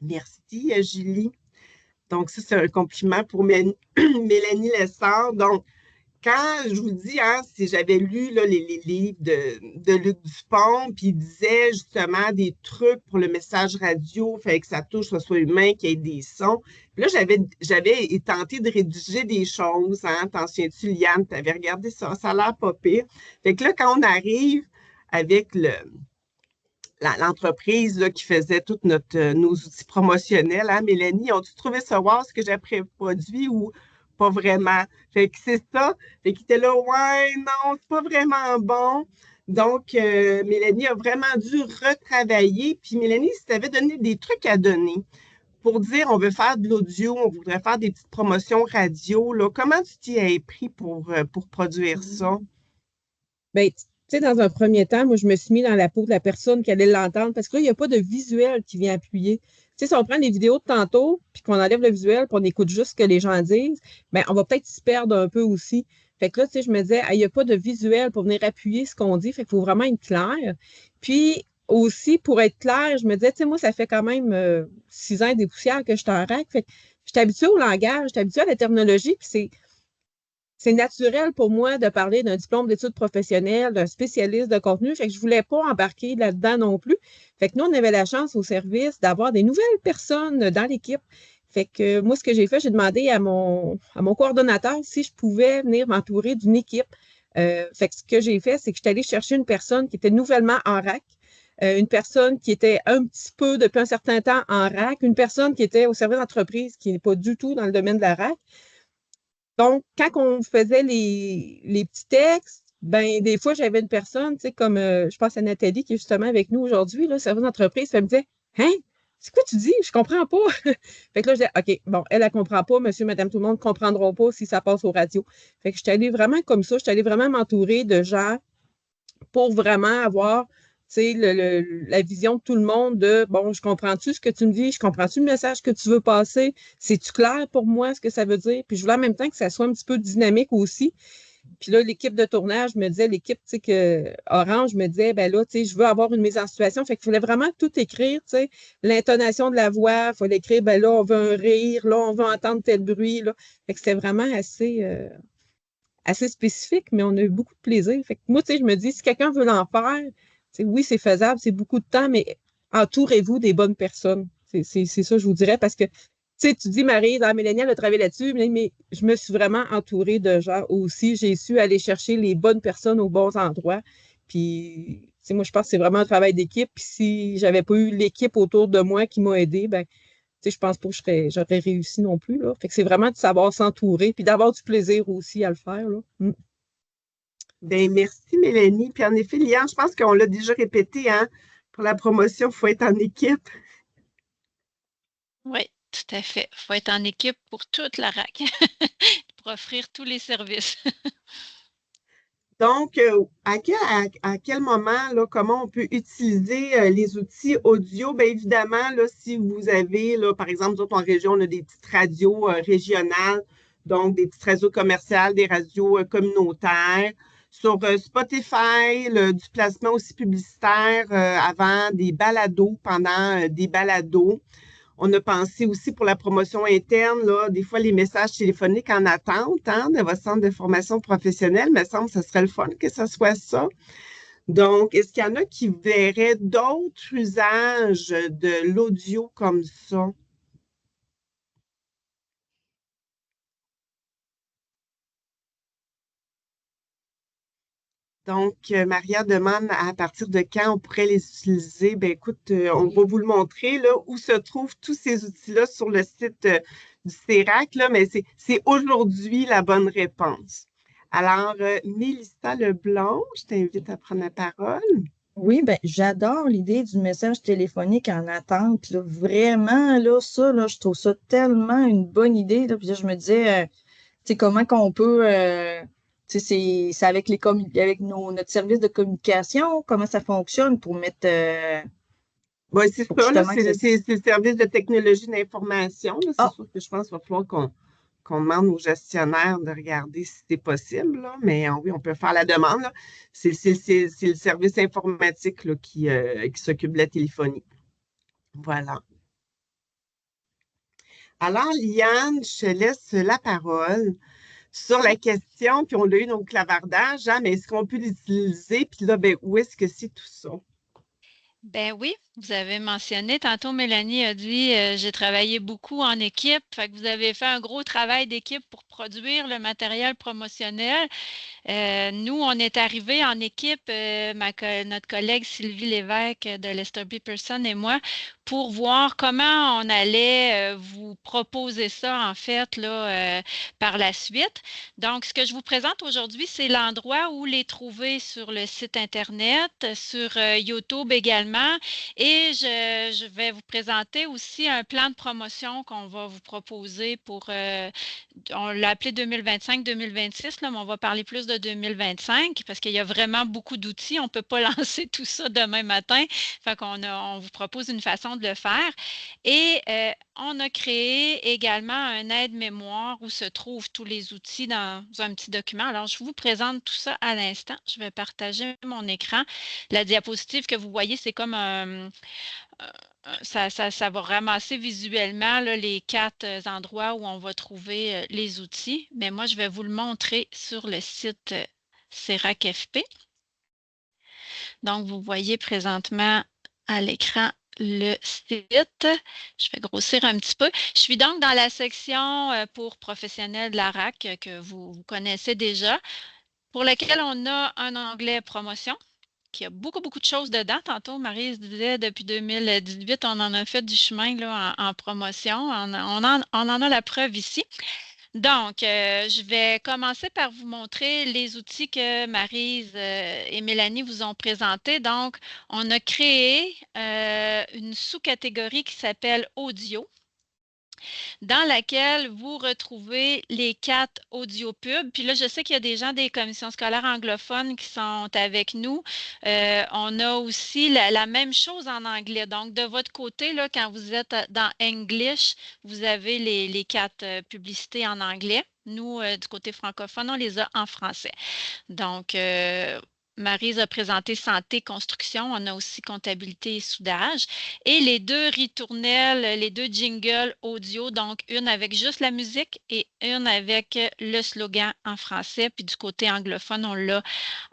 Merci, Julie. Donc, ça, c'est un compliment pour Mélanie Lessard. Donc, quand je vous dis, hein, si j'avais lu là, les livres de Luc Dupont, puis il disait justement des trucs pour le message radio, fait que ça touche, que ce soit humain, qu'il y ait des sons. Puis là, j'avais tenté de rédiger des choses, hein, t'en souviens-tu, Liane, tu avais regardé ça, ça a l'air pas pire. Fait que là, quand on arrive avec l'entreprise là, qui faisait tous nos outils promotionnels, hein, Mélanie, ont-tu trouvé ça voir ce que j'ai produit ou pas vraiment? Fait que c'est ça. Fait qu'il était là, ouais, non, c'est pas vraiment bon. Donc, Mélanie a vraiment dû retravailler. Puis Mélanie, si tu avais donné des trucs à donner pour dire on veut faire de l'audio, on voudrait faire des petites promotions radio, là, comment tu t'y es pris pour produire ça? Bien, tu sais, dans un premier temps, moi, je me suis mis dans la peau de la personne qui allait l'entendre parce que là, il n'y a pas de visuel qui vient appuyer. Tu sais, si on prend les vidéos de tantôt, puis qu'on enlève le visuel, puis on écoute juste ce que les gens disent, bien, on va peut-être s'y perdre un peu aussi. Fait que là, tu sais, je me disais, il n'y a pas de visuel pour venir appuyer ce qu'on dit, fait qu'il faut vraiment être clair. Puis aussi, pour être clair, je me disais, tu sais, moi, ça fait quand même 6 ans et des poussières que je suis en RAC, fait que je suis habituée au langage, je suis habituée à la terminologie, puis c'est naturel pour moi de parler d'un diplôme d'études professionnelles, d'un spécialiste de contenu. Fait que je ne voulais pas embarquer là-dedans non plus. Fait que nous, on avait la chance au service d'avoir des nouvelles personnes dans l'équipe. Fait que moi, ce que j'ai fait, j'ai demandé à mon coordonnateur si je pouvais venir m'entourer d'une équipe. Fait que ce que j'ai fait, c'est que je suis allée chercher une personne qui était nouvellement en RAC, une personne qui était un petit peu depuis un certain temps en RAC, une personne qui était au service d'entreprise qui n'est pas du tout dans le domaine de la RAC. Donc, quand on faisait les petits textes, ben des fois, j'avais une personne, tu sais, comme je pense à Nathalie qui est justement avec nous aujourd'hui, là, service d'entreprise, elle me disait hein, c'est quoi tu dis? Je comprends pas. Fait que là, je disais, OK, bon, elle comprend pas, monsieur, madame, tout le monde ne comprendront pas si ça passe aux radios. Fait que je suis allée vraiment comme ça, je suis allée vraiment m'entourer de gens pour vraiment avoir la vision de tout le monde de, bon, je comprends-tu ce que tu me dis? Je comprends-tu le message que tu veux passer? C'est-tu clair pour moi ce que ça veut dire? Puis je voulais en même temps que ça soit un petit peu dynamique aussi. Puis là, l'équipe de tournage me disait, l'équipe, tu sais, que Orange me disait, ben là, tu sais, je veux avoir une mise en situation. Fait qu'il fallait vraiment tout écrire, tu sais, l'intonation de la voix, il fallait écrire, ben là, on veut un rire, là, on veut entendre tel bruit, là. Fait que c'était vraiment assez spécifique, mais on a eu beaucoup de plaisir. Fait que moi, tu sais, je me dis, si quelqu'un veut l'en faire, oui, c'est faisable, c'est beaucoup de temps, mais entourez-vous des bonnes personnes. C'est ça, je vous dirais, parce que, tu sais, tu dis, Marie, dans Mélanie, elle a travaillé là-dessus, mais je me suis vraiment entourée de gens aussi. J'ai su aller chercher les bonnes personnes aux bons endroits. Puis, tu sais, moi, je pense que c'est vraiment un travail d'équipe. Puis, si j'avais pas eu l'équipe autour de moi qui m'a aidée, ben, tu sais, je pense pas que j'aurais réussi non plus, là. Fait que c'est vraiment de savoir s'entourer, puis d'avoir du plaisir aussi à le faire, là. Bien, merci Mélanie. Puis en effet, Liane, je pense qu'on l'a déjà répété, hein, pour la promotion, il faut être en équipe. Oui, tout à fait. Il faut être en équipe pour toute la RAC, pour offrir tous les services. Donc, à quel moment, là, comment on peut utiliser les outils audio? Bien évidemment, là, si vous avez, là, par exemple, nous autres, en région, on a des petites radios régionales. donc des petits réseaux commerciaux, des radios communautaires. Sur Spotify, du placement aussi publicitaire avant des balados, pendant des balados. On a pensé aussi pour la promotion interne, là, des fois les messages téléphoniques en attente de votre centre de formation professionnelle, il me semble que ce serait le fun que ce soit ça. Donc, est-ce qu'il y en a qui verraient d'autres usages de l'audio comme ça? Donc, Maria demande à partir de quand on pourrait les utiliser. Ben écoute, on va vous le montrer, là, où se trouvent tous ces outils-là sur le site du CERAC, là, mais c'est aujourd'hui la bonne réponse. Alors, Mélissa Leblanc, je t'invite à prendre la parole. Oui, ben j'adore l'idée du message téléphonique en attente. Là. Vraiment, là, ça, là, je trouve ça tellement une bonne idée. Là. Puis là, je me disais, tu sais, comment qu'on peut, tu sais, c'est avec avec notre service de communication, comment ça fonctionne pour mettre. Oui, c'est ça, là, c'est le service de technologie d'information. C'est sûr que je pense qu'il va falloir qu'on demande aux gestionnaires de regarder si c'est possible, là, mais oui, on peut faire la demande. C'est le service informatique là, qui s'occupe de la téléphonie. Voilà. Alors, Liane, je te laisse la parole sur la question, puis on l'a eu au clavardage, hein, mais est-ce qu'on peut l'utiliser? Puis là, ben, où est-ce que c'est tout ça? Ben oui, vous avez mentionné, tantôt Mélanie a dit j'ai travaillé beaucoup en équipe, fait que vous avez fait un gros travail d'équipe pour produire le matériel promotionnel. Nous, on est arrivés en équipe, notre collègue Sylvie Lévesque de Lester B. Pearson et moi, pour voir comment on allait vous proposer ça, en fait, là, par la suite. Donc, ce que je vous présente aujourd'hui, c'est l'endroit où les trouver sur le site Internet, sur YouTube également. Et je vais vous présenter aussi un plan de promotion qu'on va vous proposer pour, on l'a appelé 2025-2026, mais on va parler plus de 2025 parce qu'il y a vraiment beaucoup d'outils. On ne peut pas lancer tout ça demain matin. Fait on vous propose une façon de le faire. Et on a créé également un aide-mémoire où se trouvent tous les outils dans un petit document. Alors, je vous présente tout ça à l'instant. Je vais partager mon écran. La diapositive que vous voyez, c'est comme ça va ramasser visuellement là, les 4 endroits où on va trouver les outils. Mais moi, je vais vous le montrer sur le site CERAC FP. Donc, vous voyez présentement à l'écran le site. Je vais grossir un petit peu. Je suis donc dans la section pour professionnels de la RAC que vous connaissez déjà, pour laquelle on a un onglet promotion qui a beaucoup de choses dedans. Tantôt, Marie se disait, depuis 2018, on en a fait du chemin là, en promotion. On en a la preuve ici. Donc, je vais commencer par vous montrer les outils que Maryse et Mélanie vous ont présentés. Donc, on a créé une sous-catégorie qui s'appelle audio, dans laquelle vous retrouvez les 4 audio pubs. Puis là, je sais qu'il y a des gens des commissions scolaires anglophones qui sont avec nous. On a aussi la même chose en anglais. Donc, de votre côté, là, quand vous êtes dans English, vous avez les 4 publicités en anglais. Nous, du côté francophone, on les a en français. Donc, Maryse a présenté santé, construction. On a aussi comptabilité et soudage. Et les 2 ritournelles, les 2 jingles audio, donc une avec juste la musique et une avec le slogan en français. Puis du côté anglophone, on l'a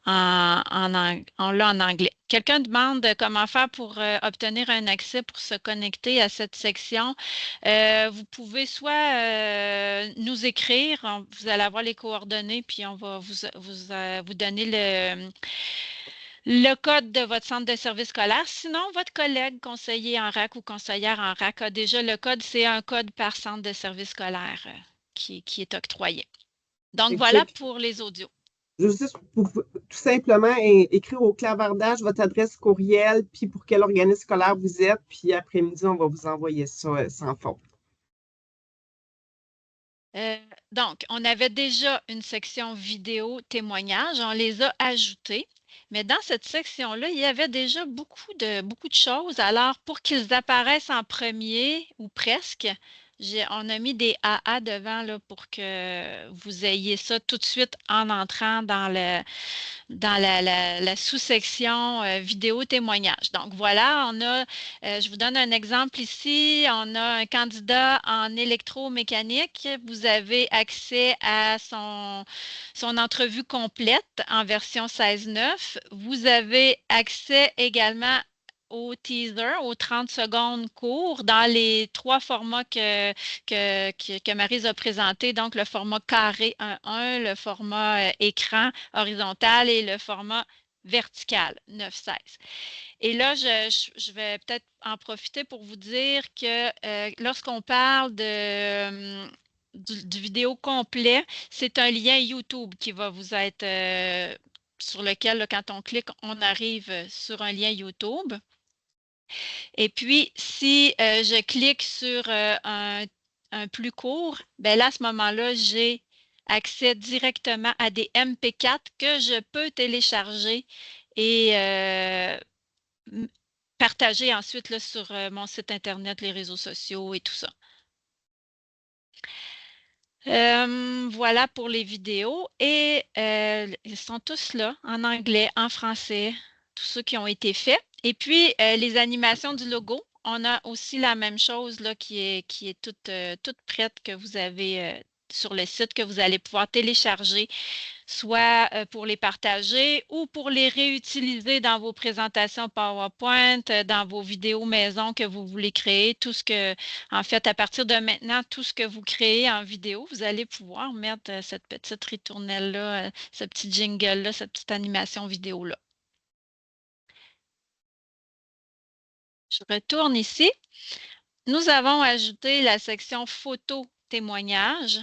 en anglais. Quelqu'un demande comment faire pour obtenir un accès pour se connecter à cette section. Vous pouvez soit nous écrire, vous allez avoir les coordonnées, puis on va vous donner le code de votre centre de service scolaire. Sinon, votre collègue conseiller en RAC ou conseillère en RAC a déjà le code. C'est un code par centre de service scolaire qui est octroyé. Donc, voilà pour les audios. Juste pour tout simplement écrire au clavardage votre adresse courriel, puis pour quel organisme scolaire vous êtes, puis après-midi, on va vous envoyer ça sans faute. Donc, on avait déjà une section vidéo témoignages, on les a ajoutés. Mais dans cette section-là, il y avait déjà beaucoup de choses. Alors, pour qu'ils apparaissent en premier, ou presque, On a mis des AA devant là, pour que vous ayez ça tout de suite en entrant dans la sous-section vidéo témoignage. Donc voilà, je vous donne un exemple ici. On a un candidat en électromécanique. Vous avez accès à son entrevue complète en version 16.9. Vous avez accès également au teaser, aux 30 secondes court, dans les 3 formats que Maryse a présentés, donc le format carré 1.1, le format écran horizontal et le format vertical 9.16. Et là, je vais peut-être en profiter pour vous dire que lorsqu'on parle du vidéo complet, c'est un lien YouTube qui va vous être sur lequel, là, quand on clique, on arrive sur un lien YouTube. Et puis, si je clique sur un plus court, bien là, à ce moment-là, j'ai accès directement à des MP4 que je peux télécharger et partager ensuite là, sur mon site Internet, les réseaux sociaux et tout ça. Voilà pour les vidéos. Et ils sont tous là, en anglais, en français, tous ceux qui ont été faits. Et puis, les animations du logo, on a aussi la même chose là, qui est toute prête que vous avez sur le site, que vous allez pouvoir télécharger, soit pour les partager ou pour les réutiliser dans vos présentations PowerPoint, dans vos vidéos maison que vous voulez créer. En fait, à partir de maintenant, tout ce que vous créez en vidéo, vous allez pouvoir mettre cette petite ritournelle-là, ce petit jingle-là, cette petite animation vidéo-là. Je retourne ici. Nous avons ajouté la section photo témoignage.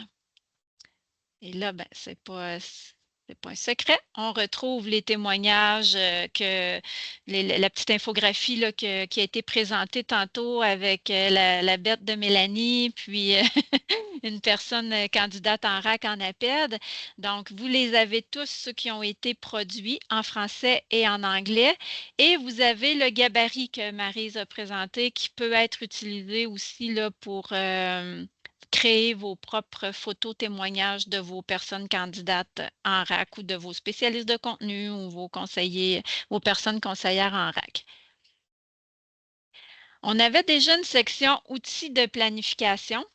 Et là, ben, c'est pas un secret. On retrouve les témoignages, la petite infographie là, qui a été présentée tantôt avec la bête de Mélanie, puis une personne candidate en RAC en APED. Donc, vous les avez tous, ceux qui ont été produits en français et en anglais. Et vous avez le gabarit que Maryse a présenté qui peut être utilisé aussi là, pour créer vos propres photos témoignages de vos personnes candidates en RAC ou de vos spécialistes de contenu ou vos conseillers, vos personnes conseillères en RAC. On avait déjà une section outils de planification.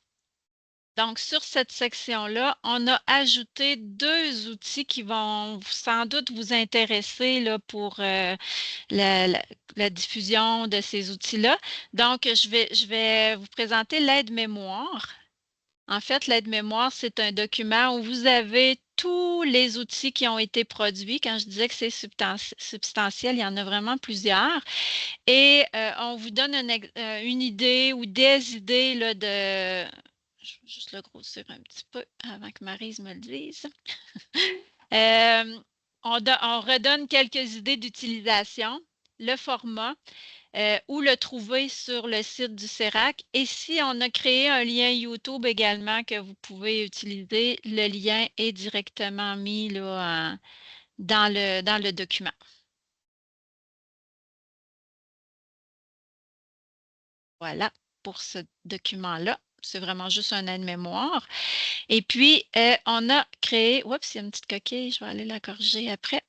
Donc, sur cette section-là, on a ajouté 2 outils qui vont sans doute vous intéresser là, pour la diffusion de ces outils-là. Donc, je vais vous présenter l'aide-mémoire. En fait, l'aide-mémoire, c'est un document où vous avez tous les outils qui ont été produits. Quand je disais que c'est substantiel, il y en a vraiment plusieurs. Et on vous donne une idée ou des idées là, de... Je vais juste le grossir un petit peu avant que Maryse me le dise. On redonne quelques idées d'utilisation, le format, où le trouver sur le site du CERAC. Et si on a créé un lien YouTube également que vous pouvez utiliser, le lien est directement mis là, dans le document. Voilà pour ce document-là. C'est vraiment juste un aide-mémoire. Et puis, on a créé... Oups, il y a une petite coquille. Je vais aller la corriger après.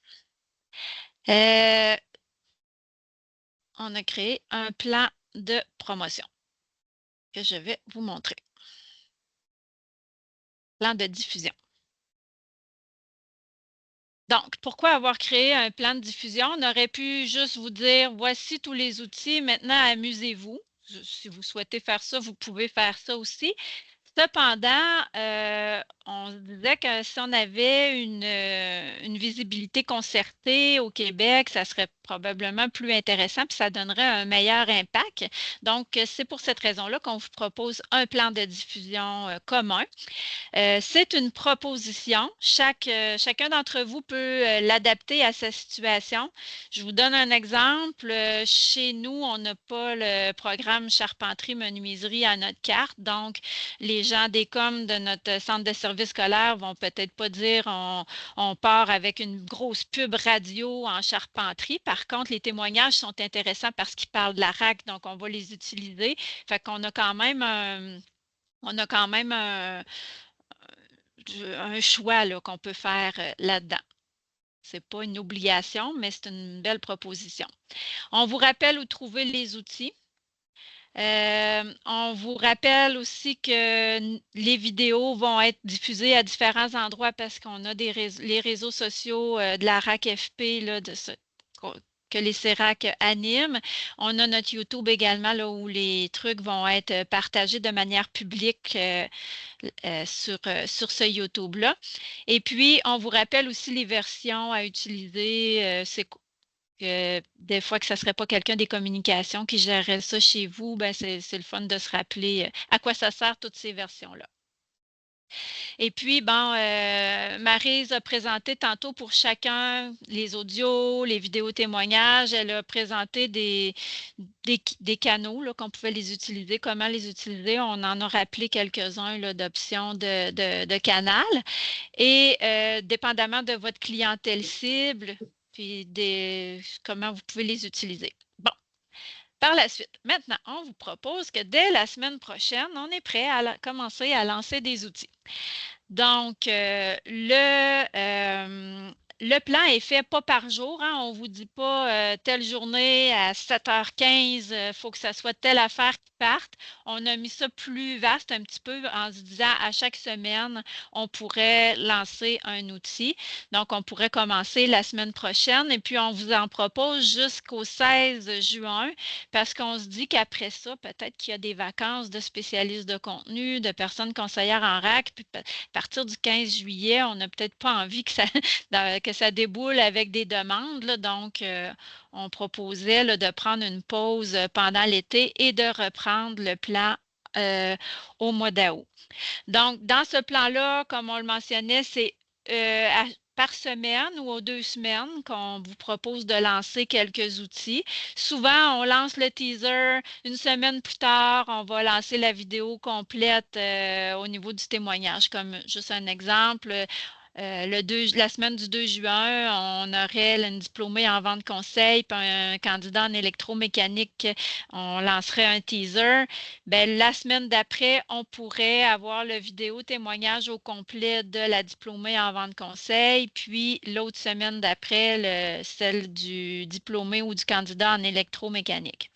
On a créé un plan de promotion que je vais vous montrer. Plan de diffusion. Donc, pourquoi avoir créé un plan de diffusion? On aurait pu juste vous dire, voici tous les outils, maintenant amusez-vous. Si vous souhaitez faire ça, vous pouvez faire ça aussi. Cependant, on se disait que si on avait une visibilité concertée au Québec, ça serait probablement plus intéressant puis ça donnerait un meilleur impact. Donc, c'est pour cette raison-là qu'on vous propose un plan de diffusion commun. C'est une proposition. Chacun d'entre vous peut l'adapter à sa situation. Je vous donne un exemple. Chez nous, on n'a pas le programme charpenterie-menuiserie à notre carte. Donc, les gens des coms de notre centre de service scolaire vont peut-être pas dire on part avec une grosse pub radio en charpenterie. Par contre, les témoignages sont intéressants parce qu'ils parlent de la RAC, donc on va les utiliser. Fait qu'on a quand même on a quand même un choix qu'on peut faire là-dedans. Ce n'est pas une obligation, mais c'est une belle proposition. On vous rappelle où trouver les outils. On vous rappelle aussi que les vidéos vont être diffusées à différents endroits parce qu'on a les réseaux sociaux de la RAC-FP là, que les CERAC animent. On a notre YouTube également là, où les trucs vont être partagés de manière publique sur ce YouTube-là. Et puis, on vous rappelle aussi les versions à utiliser. Des fois que ça ne serait pas quelqu'un des communications qui gérerait ça chez vous, ben c'est le fun de se rappeler à quoi ça sert toutes ces versions-là. Et puis, bon, Maryse a présenté tantôt pour chacun les audios, les vidéos témoignages. Elle a présenté des canaux qu'on pouvait les utiliser, comment les utiliser. On en a rappelé quelques-uns d'options de canal. Et dépendamment de votre clientèle cible, puis comment vous pouvez les utiliser. Bon, par la suite, maintenant, on vous propose que dès la semaine prochaine, on est prêt à commencer à lancer des outils. Donc, le plan est fait pas par jour. Hein, on ne vous dit pas telle journée à 7h15, il faut que ça soit telle affaire qui parte. On a mis ça plus vaste un petit peu en se disant à chaque semaine, on pourrait lancer un outil. Donc, on pourrait commencer la semaine prochaine et puis on vous en propose jusqu'au 16 juin parce qu'on se dit qu'après ça, peut-être qu'il y a des vacances de spécialistes de contenu, de personnes conseillères en RAC. Puis à partir du 15 juillet, on n'a peut-être pas envie que ça déboule avec des demandes. Là. Donc, on proposait de prendre une pause pendant l'été et de reprendre le plan au mois d'août. Donc, dans ce plan-là, comme on le mentionnait, c'est par semaine ou aux 2 semaines qu'on vous propose de lancer quelques outils. Souvent, on lance le teaser. Une semaine plus tard, on va lancer la vidéo complète au niveau du témoignage. Comme juste un exemple, la semaine du 2 juin, on aurait une diplômée en vente conseil puis un candidat en électromécanique. On lancerait un teaser. Bien, la semaine d'après, on pourrait avoir le vidéo témoignage au complet de la diplômée en vente conseil. Puis l'autre semaine d'après, celle du diplômé ou du candidat en électromécanique.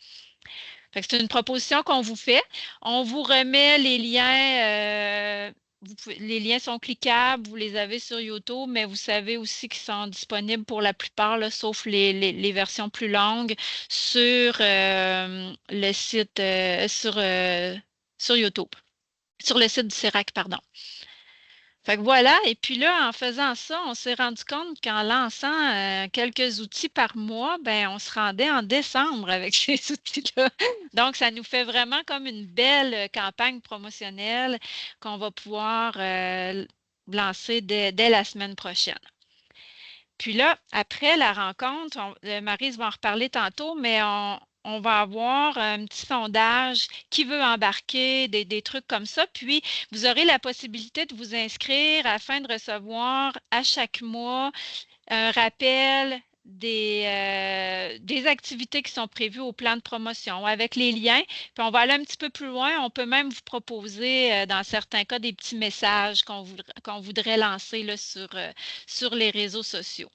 C'est une proposition qu'on vous fait. On vous remet les liens. Les liens sont cliquables, vous les avez sur YouTube, mais vous savez aussi qu'ils sont disponibles pour la plupart, là, sauf les versions plus longues, sur le site, sur YouTube, sur le site du CERAC, pardon. Fait que voilà, et puis là, en faisant ça, on s'est rendu compte qu'en lançant quelques outils par mois, ben, on se rendait en décembre avec ces outils-là. Donc, ça nous fait vraiment comme une belle campagne promotionnelle qu'on va pouvoir lancer dès la semaine prochaine. Puis là, après la rencontre, Maryse va en reparler tantôt, mais on va avoir un petit sondage qui veut embarquer, des trucs comme ça. Puis, vous aurez la possibilité de vous inscrire afin de recevoir à chaque mois un rappel des activités qui sont prévues au plan de promotion avec les liens. Puis, on va aller un petit peu plus loin. On peut même vous proposer, dans certains cas, des petits messages qu'on voudrait lancer là, sur les réseaux sociaux.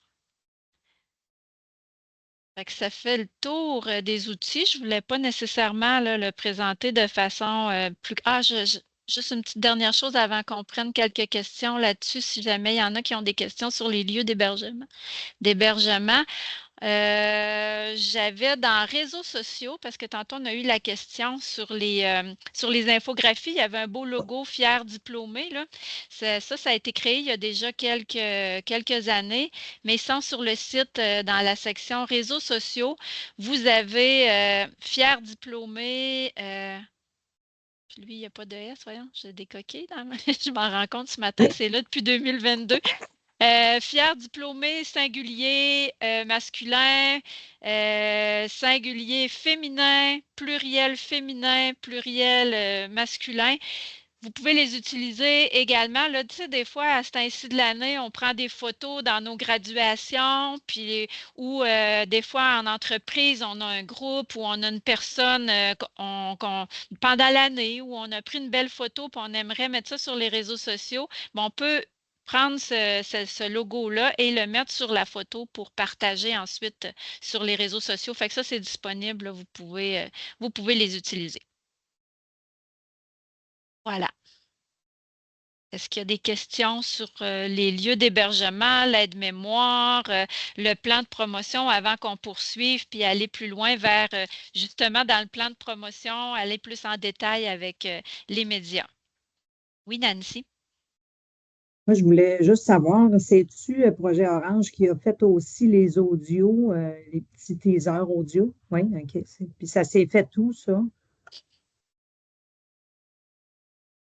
Ça fait le tour des outils. Je ne voulais pas nécessairement là, le présenter de façon plus... juste une petite dernière chose avant qu'on prenne quelques questions là-dessus, si jamais il y en a qui ont des questions sur les lieux d'hébergement. J'avais dans réseaux sociaux, parce que tantôt on a eu la question sur les infographies, il y avait un beau logo Fier diplômé. Là. Ça a été créé il y a déjà quelques années, mais sans sur le site, dans la section réseaux sociaux, vous avez Fier diplômé. Lui, il n'y a pas de S, voyons, j'ai des coquilles. Je m'en rends compte ce matin, c'est là depuis 2022. Fier diplômé, singulier masculin, singulier féminin, pluriel masculin. Vous pouvez les utiliser également. Là, tu sais, des fois, à ce temps-ci de l'année, on prend des photos dans nos graduations, puis ou des fois en entreprise, on a un groupe ou on a une personne pendant l'année où on a pris une belle photo, puis on aimerait mettre ça sur les réseaux sociaux. Bon, on peut prendre ce logo-là et le mettre sur la photo pour partager ensuite sur les réseaux sociaux. Fait que ça, c'est disponible. Là, vous pouvez les utiliser. Voilà. Est-ce qu'il y a des questions sur les lieux d'hébergement, l'aide-mémoire, le plan de promotion avant qu'on poursuive, puis aller plus loin vers, justement, dans le plan de promotion, aller plus en détail avec les médias? Oui, Nancy? Moi, je voulais juste savoir, c'est-tu Projet Orange qui a fait aussi les audios, les petits teasers audio? Oui, OK. Puis ça s'est fait tout, ça?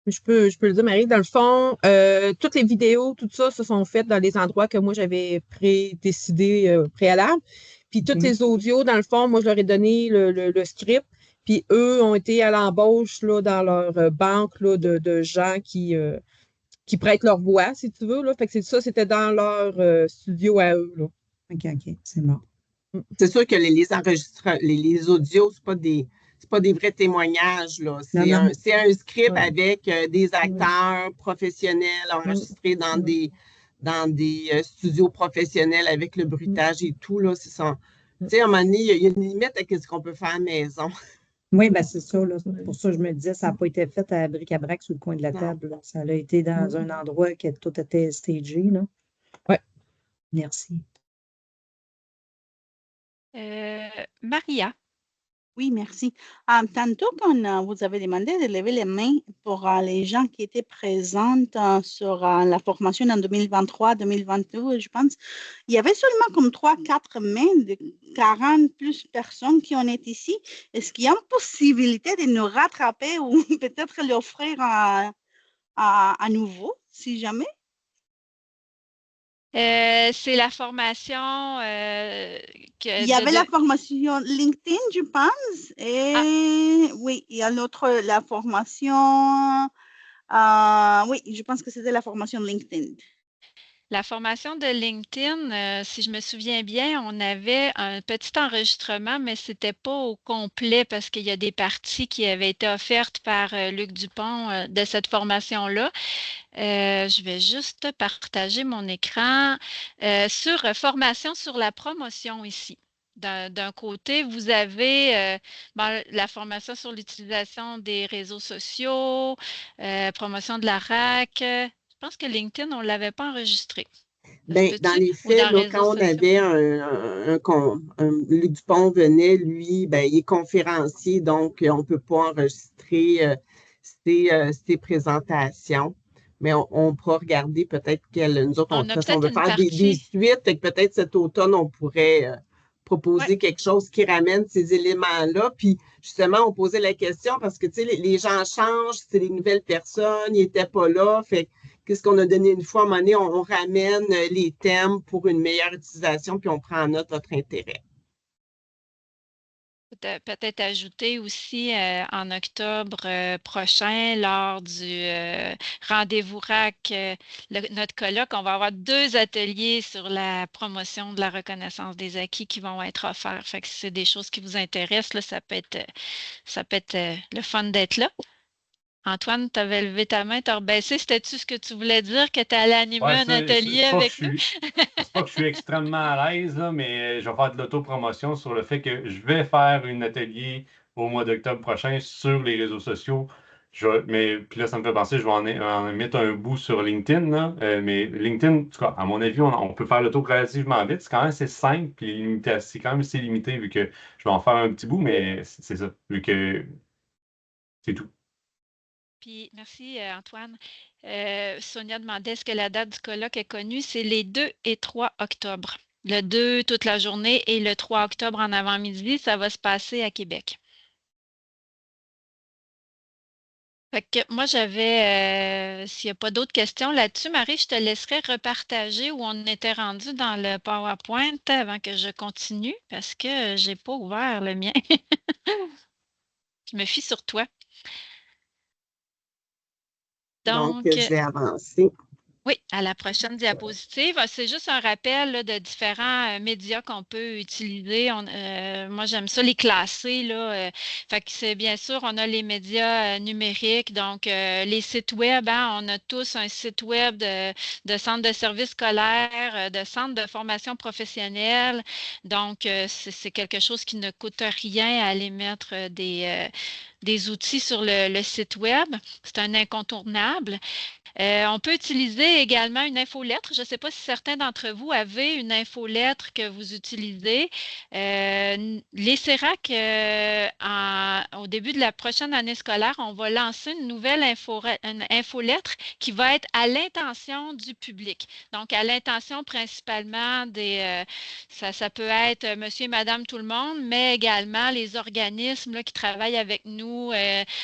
Je peux le dire, Marie. Dans le fond, toutes les vidéos, tout ça, se sont faites dans les endroits que moi, j'avais prédécidé préalable. Puis toutes les audios, dans le fond, moi, je leur ai donné le script. Puis eux ont été à l'embauche là, dans leur banque là, de gens qui prêtent leur voix, si tu veux. Là. Fait que ça, c'était dans leur studio à eux. Là. OK, c'est bon. C'est sûr que les enregistrements, les audios, c'est pas des vrais témoignages, là. C'est un script avec des acteurs professionnels enregistrés dans des studios professionnels avec le bruitage et tout, là. C'est ça. Tu sais, à un moment donné, il y a une limite à ce qu'on peut faire à la maison. Oui, ben c'est ça. Là. Pour ça, je me disais, ça n'a pas été fait à bric-à-brac sur le coin de la table. Là. Ça a été dans un endroit qui tout était stagé. Là. Oui. Merci. Maria. Oui, merci. Tantôt, quand vous avez demandé de lever les mains pour les gens qui étaient présents sur la formation en 2023-2022, je pense, il y avait seulement comme 3-4 mains de 40 plus personnes qui en est ici. Est-ce qu'il y a une possibilité de nous rattraper ou peut-être l'offrir à nouveau, si jamais? C'est la formation Il y avait la formation LinkedIn, je pense, et oui, il y a l'autre, la formation, oui, je pense que c'était la formation LinkedIn. La formation de LinkedIn, si je me souviens bien, on avait un petit enregistrement, mais ce n'était pas au complet parce qu'il y a des parties qui avaient été offertes par Luc Dupont de cette formation-là. Je vais juste partager mon écran sur formation sur la promotion ici. D'un côté, vous avez la formation sur l'utilisation des réseaux sociaux, promotion de la RAC. Je pense que LinkedIn, on ne l'avait pas enregistré. Bien, dans les faits, là, quand on avait Luc Dupont venait, lui, ben, il est conférencier, donc on ne peut pas enregistrer ses présentations. Mais on pourra regarder peut-être nous autres, on veut faire des suites, et peut-être cet automne, on pourrait proposer quelque chose qui ramène ces éléments-là. Puis, justement, on posait la question parce que, tu sais, les gens changent, c'est des nouvelles personnes, ils n'étaient pas là. Fait qu'est-ce qu'on a donné une fois, à un moment donné, on ramène les thèmes pour une meilleure utilisation, puis on prend en note votre intérêt. Peut-être ajouter aussi en octobre prochain, lors du rendez-vous RAC, notre colloque, on va avoir 2 ateliers sur la promotion de la reconnaissance des acquis qui vont être offerts. Fait que si c'est des choses qui vous intéressent, là, ça peut être le fun d'être là. Antoine, tu avais levé ta main, tu as rebaissé. C'était-tu ce que tu voulais dire, que tu allais animer un atelier avec nous? C'est pas que je suis extrêmement à l'aise, là, mais je vais faire de l'autopromotion sur le fait que je vais faire un atelier au mois d'octobre prochain sur les réseaux sociaux. Mais puis là, ça me fait penser, je vais en mettre un bout sur LinkedIn. Là, mais LinkedIn, en tout cas, à mon avis, on peut faire l'auto relativement vite. C'est quand même assez simple, puis c'est quand même assez limité vu que je vais en faire un petit bout, mais c'est ça, vu que c'est tout. Puis, merci Antoine. Sonia demandait est-ce que la date du colloque est connue? C'est les 2 et 3 octobre. Le 2 toute la journée et le 3 octobre en avant-midi, ça va se passer à Québec. Fait que moi, j'avais, s'il n'y a pas d'autres questions là-dessus, Marie, je te laisserai repartager où on était rendu dans le PowerPoint avant que je continue parce que je n'ai pas ouvert le mien. Je me fie sur toi. Donc, je vais avancer. Oui, à la prochaine diapositive. C'est juste un rappel là, de différents médias qu'on peut utiliser. Moi, j'aime ça les classer. Là, fait que c'est bien sûr, on a les médias numériques, donc les sites web. Hein, on a tous un site web de centre de services scolaires, de centre de formation professionnelle. Donc, c'est quelque chose qui ne coûte rien à aller mettre des outils sur le site web. C'est un incontournable. On peut utiliser également une infolettre. Je ne sais pas si certains d'entre vous avez une infolettre que vous utilisez. Les CERAC, au début de la prochaine année scolaire, on va lancer une nouvelle infolettre qui va être à l'intention du public. Donc, à l'intention principalement ça peut être monsieur et madame tout le monde, mais également les organismes là, qui travaillent avec nous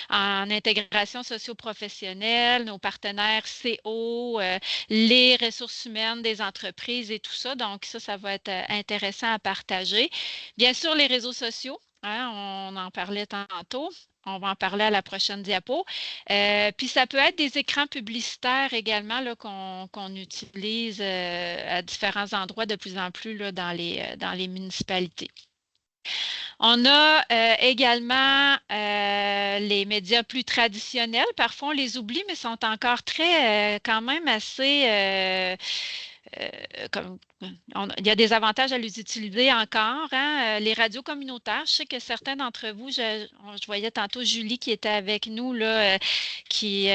en intégration socio-professionnelle, nos partenaires CO, les ressources humaines des entreprises et tout ça. Donc, ça va être intéressant à partager. Bien sûr, les réseaux sociaux, hein, on en parlait tantôt. On va en parler à la prochaine diapo. Puis, ça peut être des écrans publicitaires également qu'on utilise à différents endroits de plus en plus là, dans les municipalités. On a également les médias plus traditionnels. Parfois, on les oublie, mais sont encore quand même assez... il y a des avantages à les utiliser encore. Hein? Les radios communautaires, je sais que certains d'entre vous, je voyais tantôt Julie qui était avec nous, là, qui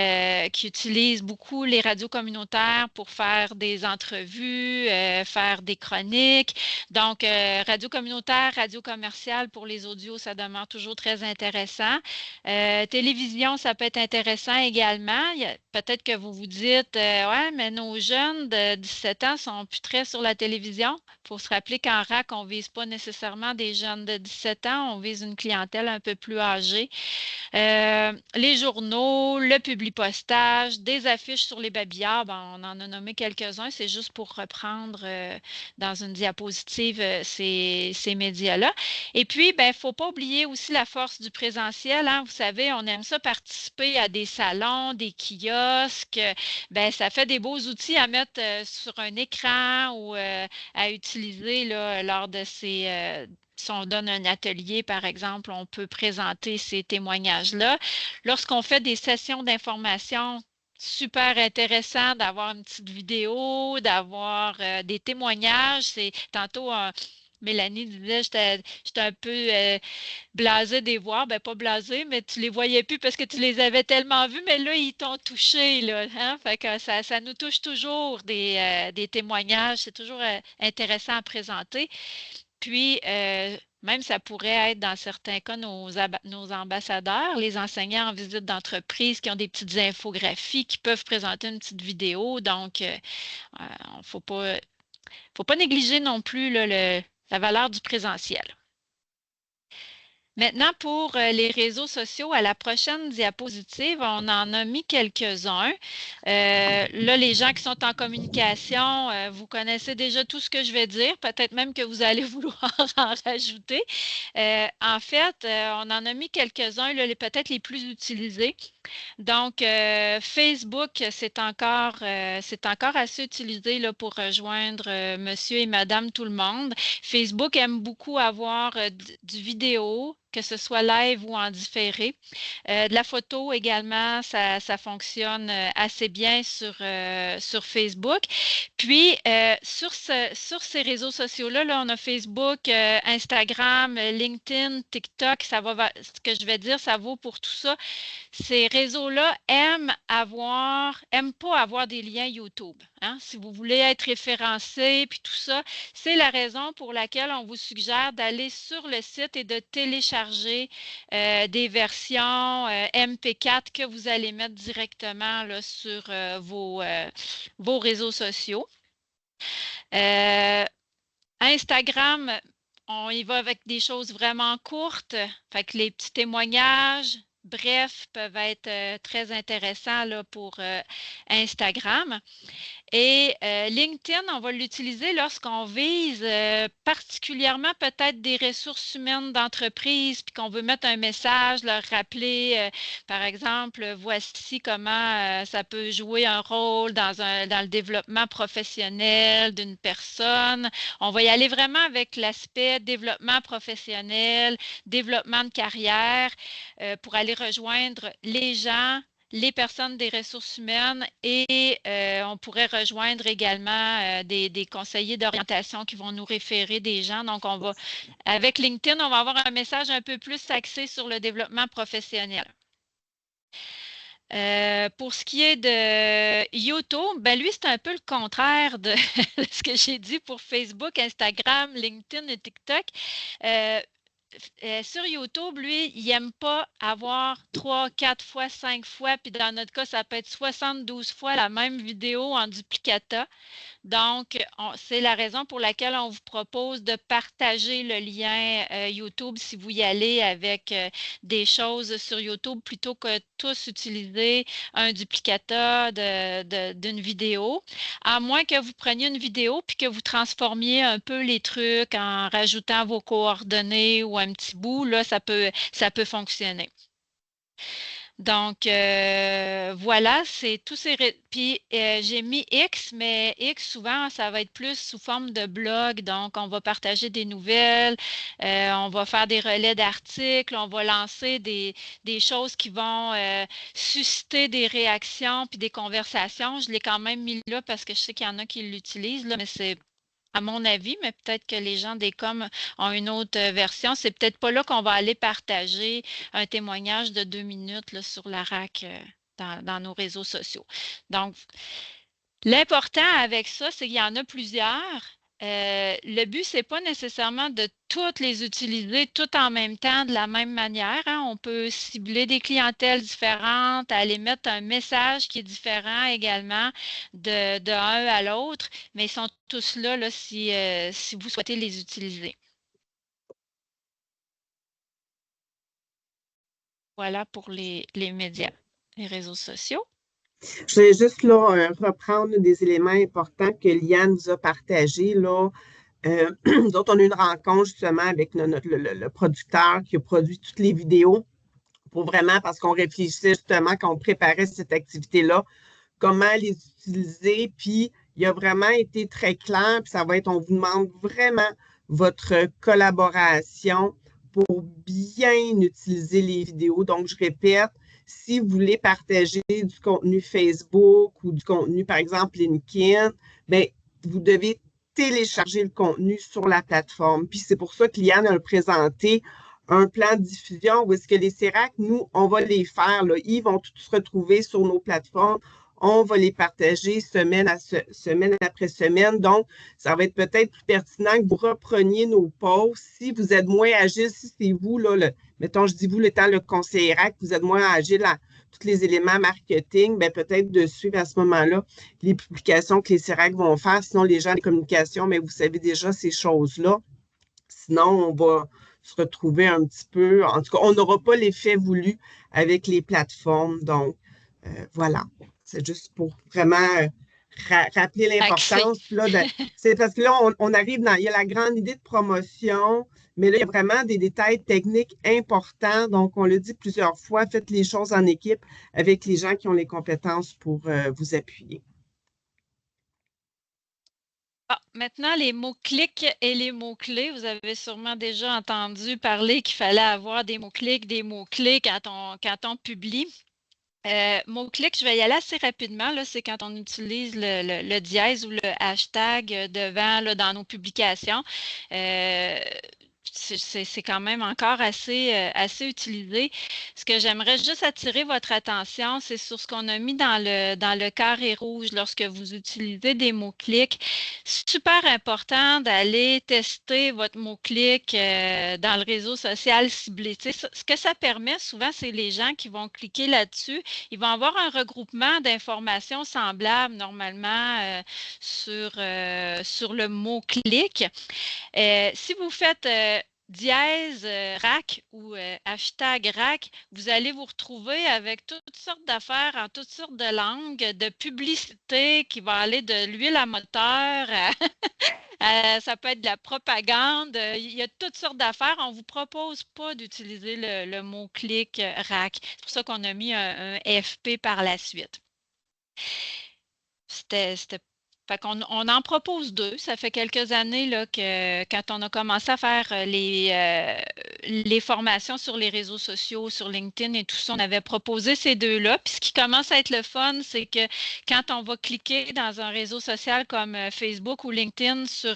utilise beaucoup les radios communautaires pour faire des entrevues, faire des chroniques. Donc, radio communautaire, radio commerciale pour les audios, ça demeure toujours très intéressant. Télévision, ça peut être intéressant également. Peut-être que vous vous dites, ouais, mais nos jeunes de 17 ans sont plus très sur la télévision. Il faut se rappeler qu'en RAC, on ne vise pas nécessairement des jeunes de 17 ans, on vise une clientèle un peu plus âgée. Les journaux, le publipostage, des affiches sur les babillards, on en a nommé quelques-uns, c'est juste pour reprendre dans une diapositive ces médias-là. Et puis, il ne faut pas oublier aussi la force du présentiel. Hein. Vous savez, on aime ça participer à des salons, des kiosques. Ça fait des beaux outils à mettre sur un écran ou à utiliser là, lors de ces... si on donne un atelier, par exemple, on peut présenter ces témoignages-là. Lorsqu'on fait des sessions d'information, super intéressant d'avoir une petite vidéo, d'avoir des témoignages. Tantôt, Mélanie disait, j'étais un peu blasée des voir. Ben, pas blasée, mais tu les voyais plus parce que tu les avais tellement vus, mais là, ils t'ont touché, là. Hein? Fait que ça nous touche toujours des témoignages. C'est toujours intéressant à présenter. Puis, même ça pourrait être dans certains cas nos ambassadeurs, les enseignants en visite d'entreprise qui ont des petites infographies, qui peuvent présenter une petite vidéo. Donc, il ne faut pas négliger non plus là, la valeur du présentiel. Maintenant, pour les réseaux sociaux, à la prochaine diapositive, on en a mis quelques-uns. Là, les gens qui sont en communication, vous connaissez déjà tout ce que je vais dire, peut-être même que vous allez vouloir en rajouter. En fait, on en a mis quelques-uns, peut-être les plus utilisés. Donc, Facebook, c'est encore assez utilisé là, pour rejoindre monsieur et madame tout le monde. Facebook aime beaucoup avoir du vidéo, que ce soit live ou en différé. De la photo également, ça fonctionne assez bien sur Facebook. Puis, sur ces réseaux sociaux-là, là, on a Facebook, Instagram, LinkedIn, TikTok. Ce que je vais dire, ça vaut pour tout ça. Ces réseaux-là aiment pas avoir des liens YouTube. Hein? Si vous voulez être référencé, puis tout ça, c'est la raison pour laquelle on vous suggère d'aller sur le site et de télécharger des versions MP4 que vous allez mettre directement là, sur vos réseaux sociaux. Instagram, on y va avec des choses vraiment courtes, fait que les petits témoignages, bref, peuvent être très intéressants là, pour Instagram. Et LinkedIn, on va l'utiliser lorsqu'on vise particulièrement peut-être des ressources humaines d'entreprise, puis qu'on veut mettre un message, leur rappeler, par exemple, voici comment ça peut jouer un rôle dans le développement professionnel d'une personne. On va y aller vraiment avec l'aspect développement professionnel, développement de carrière, pour aller rejoindre les gens, les personnes des ressources humaines et on pourrait rejoindre également des conseillers d'orientation qui vont nous référer des gens. Donc, avec LinkedIn, on va avoir un message un peu plus axé sur le développement professionnel. Pour ce qui est de YouTube, ben lui, c'est un peu le contraire de ce que j'ai dit pour Facebook, Instagram, LinkedIn et TikTok. Sur YouTube, lui, il n'aime pas avoir 3, 4 fois, 5 fois, puis dans notre cas, ça peut être 72 fois la même vidéo en duplicata. Donc, c'est la raison pour laquelle on vous propose de partager le lien YouTube si vous y allez avec des choses sur YouTube plutôt que tous utiliser un duplicata d'une vidéo. À moins que vous preniez une vidéo puis que vous transformiez un peu les trucs en rajoutant vos coordonnées ou un petit bout, là, ça peut fonctionner. Donc, voilà, c'est tous ces... Puis, j'ai mis X, mais X, souvent, ça va être plus sous forme de blog. Donc, on va partager des nouvelles, on va faire des relais d'articles, on va lancer des choses qui vont susciter des réactions puis des conversations. Je l'ai quand même mis là parce que je sais qu'il y en a qui l'utilisent, là, mais c'est à mon avis, mais peut-être que les gens des coms ont une autre version. C'est peut-être pas là qu'on va aller partager un témoignage de 2 minutes là, sur la RAC dans nos réseaux sociaux. Donc, l'important avec ça, c'est qu'il y en a plusieurs. Le but, ce n'est pas nécessairement de toutes les utiliser toutes en même temps de la même manière. Hein. On peut cibler des clientèles différentes, aller mettre un message qui est différent également de un à l'autre, mais ils sont tous là, si vous souhaitez les utiliser. Voilà pour les médias, les réseaux sociaux. Je vais juste là, reprendre des éléments importants que Liane nous a partagés. Dont on a eu une rencontre justement avec le producteur qui a produit toutes les vidéos pour vraiment, parce qu'on réfléchissait justement quand on préparait cette activité-là, comment les utiliser. Puis il a vraiment été très clair. Puis ça va être, on vous demande vraiment votre collaboration pour bien utiliser les vidéos. Donc, je répète, si vous voulez partager du contenu Facebook ou du contenu, par exemple, LinkedIn, bien, vous devez télécharger le contenu sur la plateforme. Puis c'est pour ça que Liane a présenté un plan de diffusion où est-ce que les CERAC, nous, on va les faire. Là. Ils vont tous se retrouver sur nos plateformes. On va les partager semaine après semaine. Donc, ça va être peut-être plus pertinent que vous repreniez nos posts. Si vous êtes moins agile, si c'est vous, là, mettons, je dis vous, étant le conseiller RAC, vous êtes moins agile à tous les éléments marketing, bien, peut-être de suivre à ce moment-là les publications que les CERAC vont faire. Sinon, les gens de communication, mais vous savez déjà ces choses-là. Sinon, on va se retrouver un petit peu... En tout cas, on n'aura pas l'effet voulu avec les plateformes. Donc, voilà. C'est juste pour vraiment rappeler l'importance. C'est parce que là, on arrive dans... Il y a la grande idée de promotion, mais là, il y a vraiment des détails techniques importants. Donc, on le dit plusieurs fois, faites les choses en équipe avec les gens qui ont les compétences pour vous appuyer. Maintenant, les mots-clics et les mots-clés. Vous avez sûrement déjà entendu parler qu'il fallait avoir des mots-clics quand on publie. Mots-clics, je vais y aller assez rapidement. C'est quand on utilise le dièse ou le hashtag devant là, dans nos publications. C'est quand même encore assez utilisé. Ce que j'aimerais juste attirer votre attention, c'est sur ce qu'on a mis dans le carré rouge lorsque vous utilisez des mots-clics. Super important d'aller tester votre mot-clic dans le réseau social ciblé. Ce que ça permet souvent, c'est les gens qui vont cliquer là-dessus. Ils vont avoir un regroupement d'informations semblables normalement sur le mot-clic. Si vous faites #RAC ou #RAC, vous allez vous retrouver avec toutes sortes d'affaires en toutes sortes de langues, de publicité qui va aller de l'huile à moteur ça peut être de la propagande. Il y a toutes sortes d'affaires. On ne vous propose pas d'utiliser le mot-clic RAC. C'est pour ça qu'on a mis un FP par la suite. Fait qu'on en propose 2. Ça fait quelques années là, que quand on a commencé à faire les formations sur les réseaux sociaux, sur LinkedIn et tout ça, on avait proposé ces 2-là. Puis ce qui commence à être le fun, c'est que quand on va cliquer dans un réseau social comme Facebook ou LinkedIn sur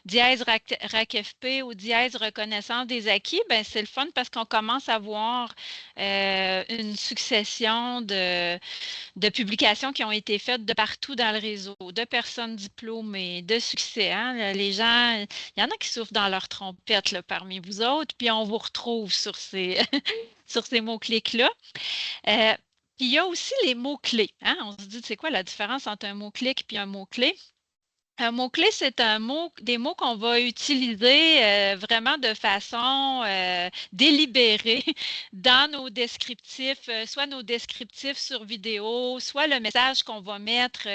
#RACFP ou #reconnaissance des acquis, ben c'est le fun parce qu'on commence à voir une succession de publications qui ont été faites de partout dans le réseau, de personnes diplômées, de succès. Hein? Les gens, il y en a qui souffrent dans leur trompette là, parmi vous autres, puis on vous retrouve sur ces, sur ces mots-clics-là. Puis il y a aussi les mots-clés. Hein? On se dit, c'est quoi la différence entre un mot-clic et un mot-clé? Un mot-clé, c'est des mots qu'on va utiliser vraiment de façon délibérée dans nos descriptifs, soit nos descriptifs sur vidéo, soit le message qu'on va mettre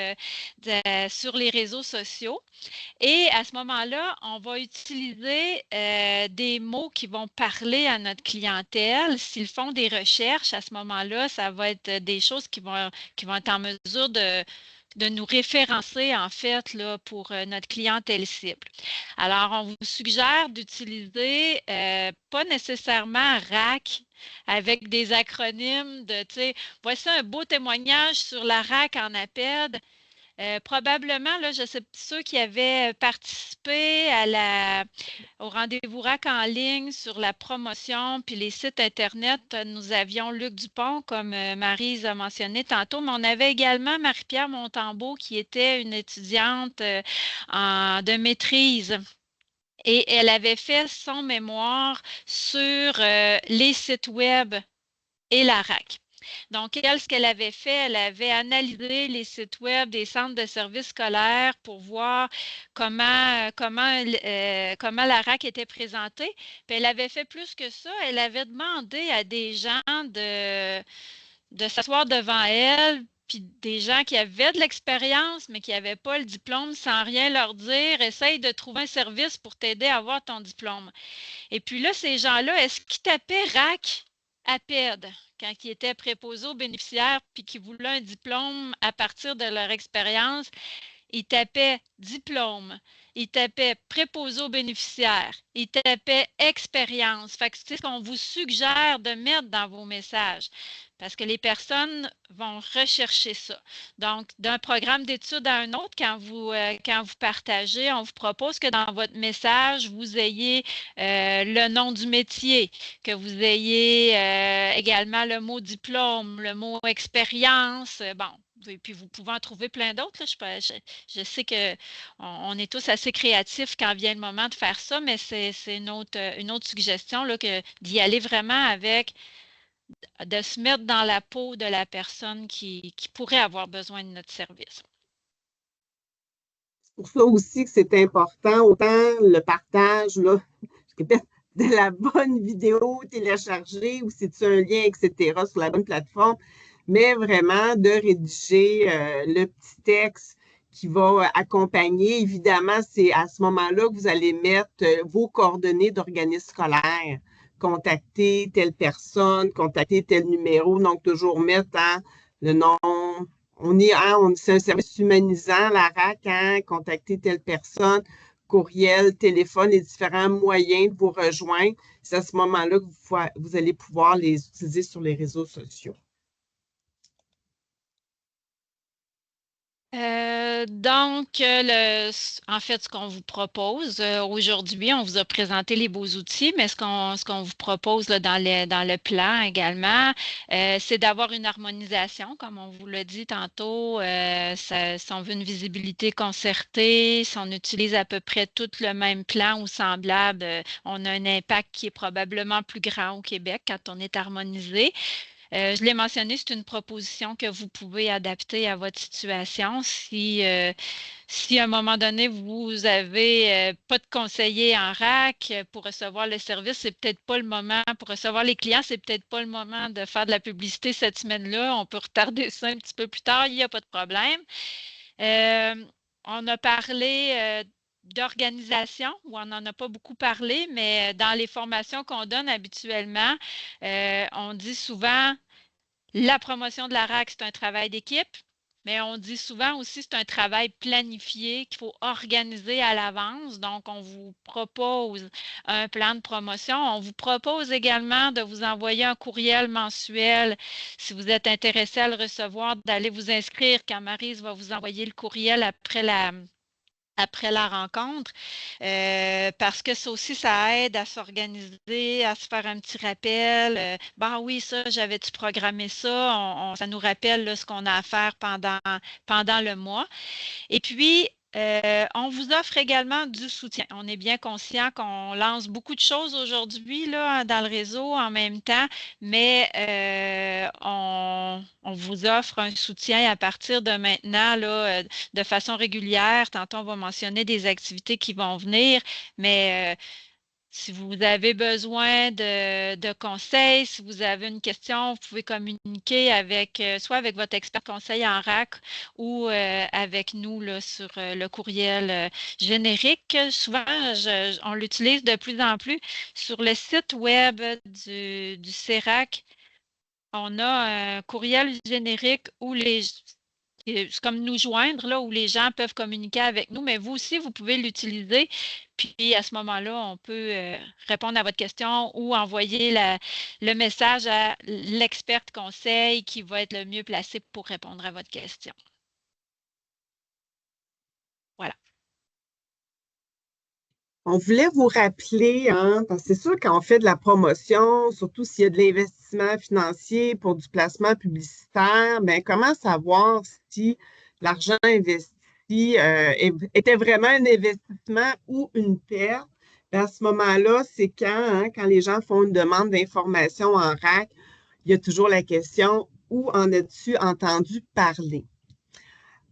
sur les réseaux sociaux. Et à ce moment-là, on va utiliser des mots qui vont parler à notre clientèle. S'ils font des recherches, à ce moment-là, ça va être des choses qui vont être en mesure de nous référencer, en fait, là, pour notre clientèle cible. Alors, on vous suggère d'utiliser pas nécessairement RAC avec des acronymes de, tu sais, voici un beau témoignage sur la RAC en APED. Probablement, là, je sais ceux qui avaient participé au rendez-vous RAC en ligne sur la promotion puis les sites Internet, nous avions Luc Dupont, comme Maryse a mentionné tantôt, mais on avait également Marie-Pierre Montembeault qui était une étudiante de maîtrise. Et elle avait fait son mémoire sur les sites web et la RAC. Donc, elle, ce qu'elle avait fait, elle avait analysé les sites web des centres de services scolaires pour voir comment la RAC était présentée. Puis elle avait fait plus que ça. Elle avait demandé à des gens de s'asseoir devant elle, puis des gens qui avaient de l'expérience, mais qui n'avaient pas le diplôme, sans rien leur dire, essaye de trouver un service pour t'aider à avoir ton diplôme. Et puis là, ces gens-là, est-ce qu'ils tapaient RAC APED quand ils étaient préposés aux bénéficiaires puis qu'ils voulaient un diplôme à partir de leur expérience? Ils tapaient diplôme, ils tapaient préposé aux bénéficiaires, ils tapaient expérience. Fait que c'est ce qu'on vous suggère de mettre dans vos messages parce que les personnes vont rechercher ça. Donc, d'un programme d'études à un autre, quand vous partagez, on vous propose que dans votre message, vous ayez le nom du métier, que vous ayez également le mot diplôme, le mot expérience. Bon, et puis vous pouvez en trouver plein d'autres. Je sais qu'on est tous assez créatifs quand vient le moment de faire ça, mais c'est une autre suggestion là, d'y aller vraiment avec de se mettre dans la peau de la personne qui pourrait avoir besoin de notre service. C'est pour ça aussi que c'est important, autant le partage, là, de la bonne vidéo téléchargée ou c'est un lien, etc., sur la bonne plateforme, mais vraiment de rédiger le petit texte qui va accompagner. Évidemment, c'est à ce moment-là que vous allez mettre vos coordonnées d'organisme scolaire. Contacter telle personne, contacter tel numéro, donc toujours mettre le nom. C'est un service humanisant, la RAC, contacter telle personne, courriel, téléphone, les différents moyens de vous rejoindre. C'est à ce moment-là que vous allez pouvoir les utiliser sur les réseaux sociaux. Donc, en fait, ce qu'on vous propose aujourd'hui, on vous a présenté les beaux outils, mais ce qu'on vous propose là, dans le plan également, c'est d'avoir une harmonisation, comme on vous l'a dit tantôt. Si on veut une visibilité concertée, si on utilise à peu près tout le même plan ou semblable, on a un impact qui est probablement plus grand au Québec quand on est harmonisé. Je l'ai mentionné, c'est une proposition que vous pouvez adapter à votre situation. Si à un moment donné, vous n'avez pas de conseiller en RAC pour recevoir le service, c'est peut-être pas le moment. Pour recevoir les clients, c'est peut-être pas le moment de faire de la publicité cette semaine-là. On peut retarder ça un petit peu plus tard, il n'y a pas de problème. On a parlé d'organisation, où on n'en a pas beaucoup parlé, mais dans les formations qu'on donne habituellement, on dit souvent la promotion de la RAC, c'est un travail d'équipe, mais on dit souvent aussi c'est un travail planifié qu'il faut organiser à l'avance. Donc, on vous propose un plan de promotion. On vous propose également de vous envoyer un courriel mensuel si vous êtes intéressé à le recevoir, d'aller vous inscrire quand Maryse va vous envoyer le courriel après la rencontre, parce que ça aussi, ça aide à s'organiser, à se faire un petit rappel. Ben oui, ça, j'avais-tu programmé ça? Ça nous rappelle là, ce qu'on a à faire pendant le mois. Et puis, on vous offre également du soutien. On est bien conscient qu'on lance beaucoup de choses aujourd'hui là, dans le réseau en même temps, mais on vous offre un soutien à partir de maintenant là, de façon régulière. Tantôt, on va mentionner des activités qui vont venir, mais si vous avez besoin de conseils, si vous avez une question, vous pouvez communiquer soit avec votre expert conseil en RAC ou avec nous là, sur le courriel générique. Souvent, on l'utilise de plus en plus. Sur le site web du CERAC, on a un courriel générique où c'est comme nous joindre, là, où les gens peuvent communiquer avec nous, mais vous aussi, vous pouvez l'utiliser. Puis à ce moment-là, on peut répondre à votre question ou envoyer le message à l'expert conseil qui va être le mieux placé pour répondre à votre question. Voilà. On voulait vous rappeler, hein, parce que c'est sûr quand on fait de la promotion, surtout s'il y a de l'investissement financier pour du placement publicitaire, bien, comment savoir si l'argent investi était vraiment un investissement ou une perte? À ce moment-là, c'est quand les gens font une demande d'information en RAC, il y a toujours la question, où en as-tu entendu parler?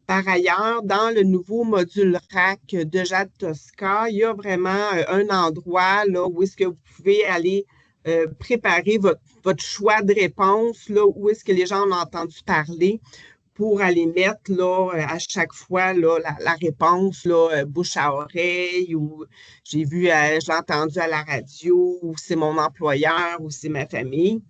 Par ailleurs, dans le nouveau module RAC de Jade Tosca, il y a vraiment un endroit là, où est-ce que vous pouvez aller préparer votre choix de réponse, là, où est-ce que les gens ont entendu parler pour aller mettre là, à chaque fois là, la réponse là, bouche à oreille ou j'ai vu, je l'ai entendu à la radio ou c'est mon employeur ou c'est ma famille.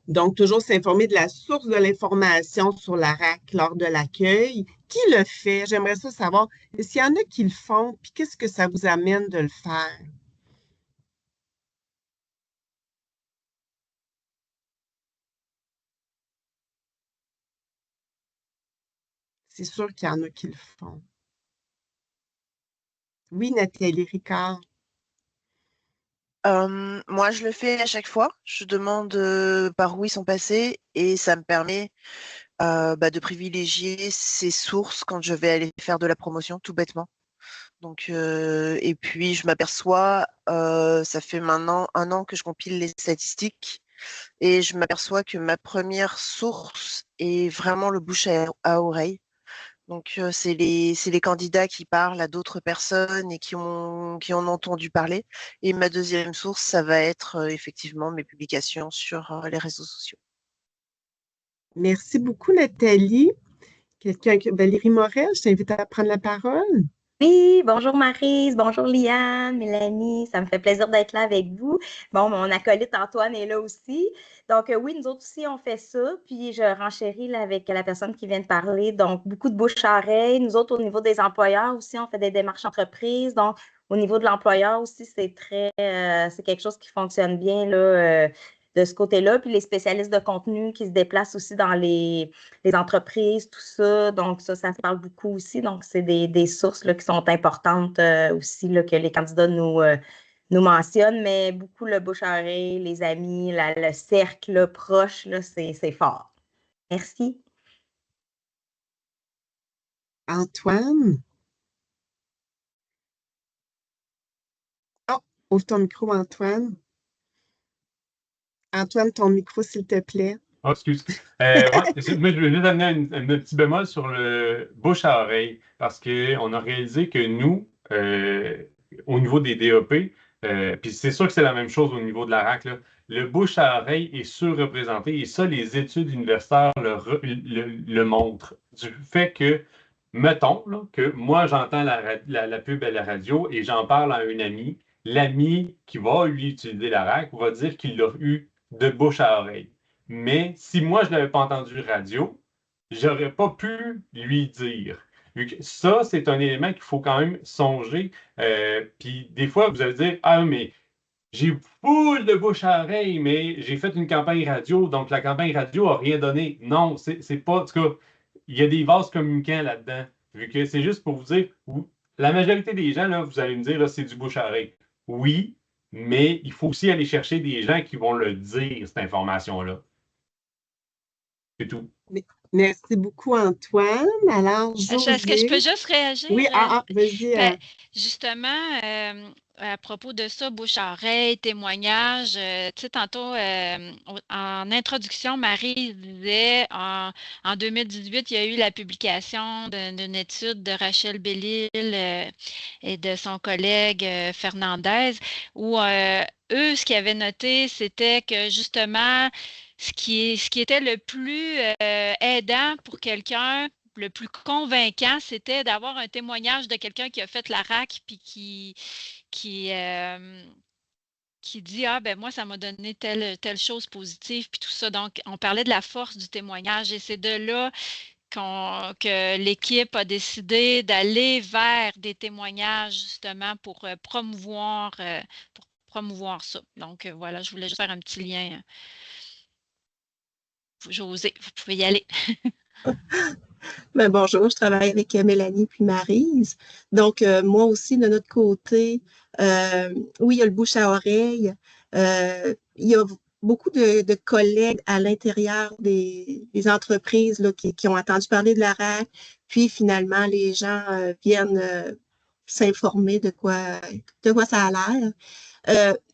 Donc, toujours s'informer de la source de l'information sur la RAC lors de l'accueil. Qui le fait? J'aimerais ça savoir. Est-ce qu'il y en a qui le font? Puis qu'est-ce que ça vous amène de le faire? C'est sûr qu'il y en a qui le font. Oui, Nathalie Ricard. Moi, je le fais à chaque fois. Je demande par où ils sont passés et ça me permet de privilégier ces sources quand je vais aller faire de la promotion, tout bêtement. Donc, et puis, je m'aperçois, ça fait maintenant 1 an que je compile les statistiques et je m'aperçois que ma première source est vraiment le bouche à oreille. Donc, c'est les candidats qui parlent à d'autres personnes et qui en ont entendu parler. Et ma deuxième source, ça va être effectivement mes publications sur les réseaux sociaux. Merci beaucoup, Nathalie. Valérie Morel, je t'invite à prendre la parole. Oui, bonjour Maryse, bonjour Liane, Mélanie, ça me fait plaisir d'être là avec vous. Bon, mon acolyte Antoine est là aussi. Donc oui, nous autres aussi, on fait ça. Puis je renchéris là, avec la personne qui vient de parler. Donc, beaucoup de bouche à oreille. Nous autres, au niveau des employeurs aussi, on fait des démarches entreprises. Donc, au niveau de l'employeur aussi, c'est quelque chose qui fonctionne bien là, de ce côté-là. Puis les spécialistes de contenu qui se déplacent aussi dans les entreprises, tout ça. Donc, ça se parle beaucoup aussi. Donc, c'est des sources là, qui sont importantes aussi là, que les candidats nous mentionnent, mais beaucoup le bouche à oreille, les amis, le cercle là, proche, là, c'est fort. Merci. Antoine? Oh, ouvre ton micro, Antoine. Antoine, ton micro, s'il te plaît. Oh, excuse. Ouais, moi, je voulais juste amener un petit bémol sur le bouche à oreille, parce qu'on a réalisé que nous, au niveau des DEP, puis c'est sûr que c'est la même chose au niveau de la RAC, là, le bouche à oreille est surreprésenté, et ça, les études universitaires le montrent. Du fait que, mettons, là, que moi, j'entends la pub à la radio et j'en parle à un ami, l'ami qui va, lui, utiliser la RAC va dire qu'il l'a eu de bouche à oreille. Mais si moi, je ne l'avais pas entendu radio, j'aurais pas pu lui dire. Vu que ça, c'est un élément qu'il faut quand même songer. Puis des fois, vous allez dire, ah, mais j'ai full de bouche à oreille, mais j'ai fait une campagne radio, donc la campagne radio n'a rien donné. Non, c'est pas. En tout cas, il y a des vases communicants là-dedans. Vu que c'est juste pour vous dire, la majorité des gens, là, vous allez me dire, là, c'est du bouche à oreille. Oui, mais il faut aussi aller chercher des gens qui vont le dire, cette information-là. C'est tout. Merci beaucoup, Antoine. Alors, Est-ce que je peux juste réagir? Oui, vas-y. Justement, à propos de ça, bouche à oreille, témoignage, tu sais, tantôt, en introduction, Marie disait, en 2018, il y a eu la publication d'une étude de Rachel Bellil et de son collègue Fernandez, où eux, ce qu'ils avaient noté, c'était que justement, ce qui était le plus aidant pour quelqu'un, le plus convaincant, c'était d'avoir un témoignage de quelqu'un qui a fait la RAC puis qui dit ah ben moi ça m'a donné telle chose positive puis tout ça. Donc on parlait de la force du témoignage et c'est de là que l'équipe a décidé d'aller vers des témoignages justement pour promouvoir ça. Donc voilà, je voulais juste faire un petit lien. Josée, vous pouvez y aller. Ben, bonjour, je travaille avec Mélanie puis Maryse. Donc, moi aussi, de notre côté, oui, il y a le bouche à oreille. Il y a beaucoup de collègues à l'intérieur des entreprises là, qui ont entendu parler de la RAC. Puis, finalement, les gens viennent s'informer de quoi ça a l'air.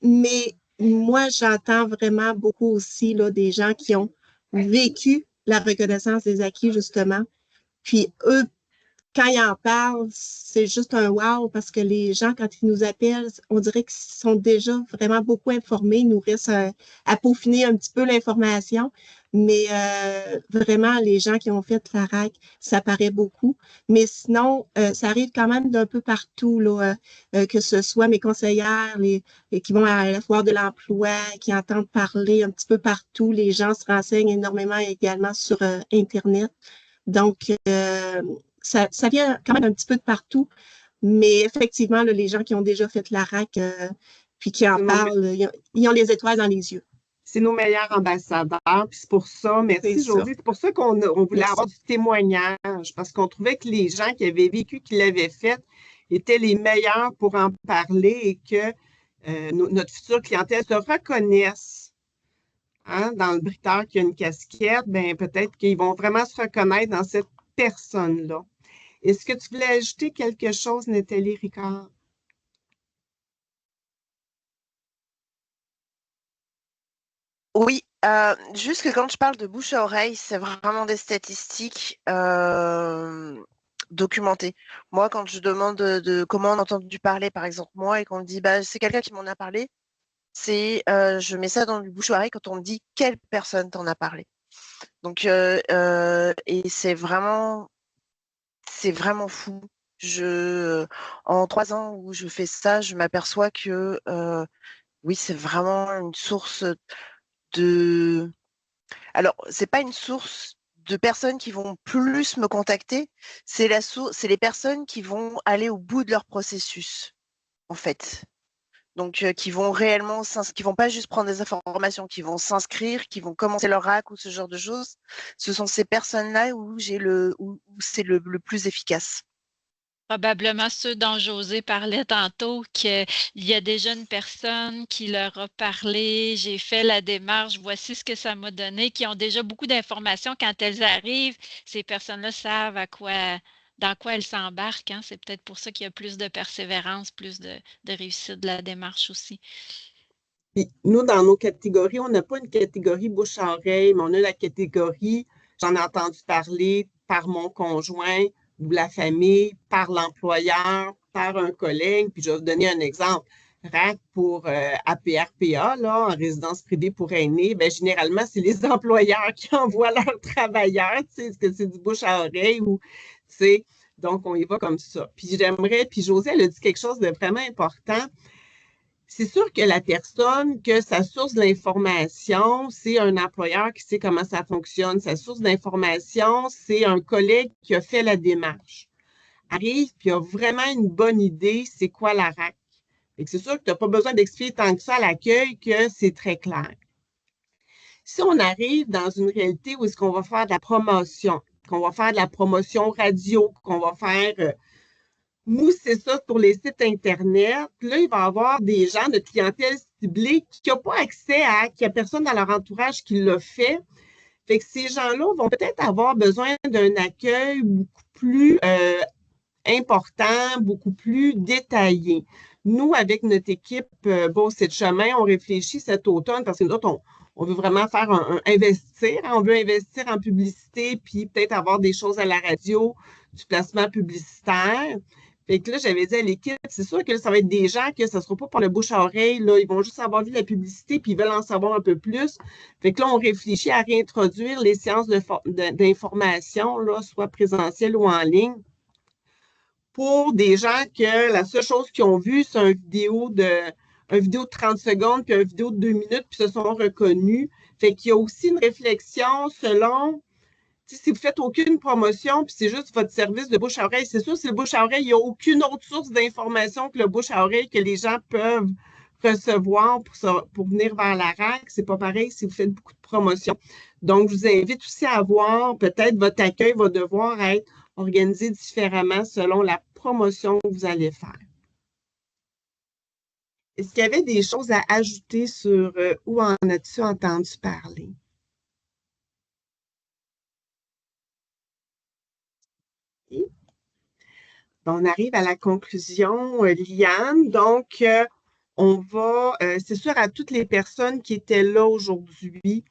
Mais moi, j'entends vraiment beaucoup aussi là, des gens qui ont vécu la reconnaissance des acquis, justement. Puis eux, quand ils en parlent, c'est juste un wow parce que les gens, quand ils nous appellent, on dirait qu'ils sont déjà vraiment beaucoup informés. Il nous reste à peaufiner un petit peu l'information. Mais vraiment, les gens qui ont fait la RAC, ça paraît beaucoup. Mais sinon, ça arrive quand même d'un peu partout, là, que ce soit mes conseillères, qui vont à la foire de l'emploi, qui entendent parler un petit peu partout. Les gens se renseignent énormément également sur Internet. Donc, ça vient quand même un petit peu de partout, mais effectivement, là, les gens qui ont déjà fait la RAC puis qui en parlent, ils ont les étoiles dans les yeux. C'est nos meilleurs ambassadeurs, puis c'est pour ça, merci Josée, c'est pour ça qu'on voulait avoir du témoignage, parce qu'on trouvait que les gens qui avaient vécu, qui l'avaient fait, étaient les meilleurs pour en parler et que notre future clientèle se reconnaisse. Hein, dans le briteur qui a une casquette, ben peut-être qu'ils vont vraiment se reconnaître dans cette personne-là. Est-ce que tu voulais ajouter quelque chose, Nathalie Ricard? Oui, juste que quand je parle de bouche à oreille, c'est vraiment des statistiques documentées. Moi, quand je demande de comment on a entendu parler, par exemple, moi, et qu'on me dit bah, c'est quelqu'un qui m'en a parlé, je mets ça dans le bouche à oreille quand on me dit quelle personne t'en a parlé. Donc, et c'est vraiment fou. En 3 ans où je fais ça, je m'aperçois que oui, c'est vraiment une source de. Alors, c'est pas une source de personnes qui vont plus me contacter, c'est les personnes qui vont aller au bout de leur processus, en fait. Donc, qui vont réellement, qui vont pas juste prendre des informations, qui vont s'inscrire, qui vont commencer leur RAC ou ce genre de choses. Ce sont ces personnes-là où c'est le plus efficace. Probablement ceux dont Josée parlait tantôt, qu'il y a déjà une personne qui leur a parlé, j'ai fait la démarche, voici ce que ça m'a donné, qui ont déjà beaucoup d'informations quand elles arrivent. Ces personnes-là savent dans quoi elles s'embarquent. Hein? C'est peut-être pour ça qu'il y a plus de persévérance, plus de réussite de la démarche aussi. Puis nous, dans nos catégories, on n'a pas une catégorie bouche à oreille, mais on a la catégorie, j'en ai entendu parler par mon conjoint ou la famille, par l'employeur, par un collègue. Puis je vais vous donner un exemple. RAC pour APRPA, là, en résidence privée pour aînés, bien, généralement, c'est les employeurs qui envoient leurs travailleurs, tu sais, est-ce que c'est du bouche à oreille ou, tu sais, donc on y va comme ça. Puis puis Josée, elle a dit quelque chose de vraiment important. C'est sûr que la personne, que sa source d'information, c'est un employeur qui sait comment ça fonctionne. Sa source d'information, c'est un collègue qui a fait la démarche. Arrive, puis a vraiment une bonne idée, c'est quoi la RAC. C'est sûr que tu n'as pas besoin d'expliquer tant que ça à l'accueil que c'est très clair. Si on arrive dans une réalité où est-ce qu'on va faire de la promotion, qu'on va faire de la promotion radio, qu'on va faire... nous, c'est ça pour les sites Internet. Là, il va y avoir des gens de clientèle ciblée qui n'ont pas accès à, qui a personne dans leur entourage qui l'a fait. Fait que ces gens-là vont peut-être avoir besoin d'un accueil beaucoup plus important, beaucoup plus détaillé. Nous, avec notre équipe Beau Site Chemin, on réfléchit cet automne parce que nous autres, on veut vraiment faire investir. On veut investir en publicité puis peut-être avoir des choses à la radio, du placement publicitaire. Fait que là, j'avais dit à l'équipe, c'est sûr que là, ça va être des gens que ça ne sera pas par le bouche à oreille. Là, ils vont juste avoir vu la publicité puis ils veulent en savoir un peu plus. Fait que là, on réfléchit à réintroduire les séances d'information, là, soit présentielles ou en ligne, pour des gens que la seule chose qu'ils ont vue, c'est une vidéo de 30 secondes puis une vidéo de 2 minutes, puis se sont reconnus. Fait qu'il y a aussi une réflexion selon, si vous ne faites aucune promotion, puis c'est juste votre service de bouche à oreille, c'est sûr, si le bouche à oreille, il n'y a aucune autre source d'information que le bouche à oreille que les gens peuvent recevoir pour venir vers la RAC. C'est pas pareil si vous faites beaucoup de promotion. Donc, je vous invite aussi à voir, peut-être votre accueil va devoir être organisé différemment selon la promotion que vous allez faire. Est-ce qu'il y avait des choses à ajouter sur où en as-tu entendu parler? Et on arrive à la conclusion, Liane. Donc, on va, c'est sûr, à toutes les personnes qui étaient là aujourd'hui,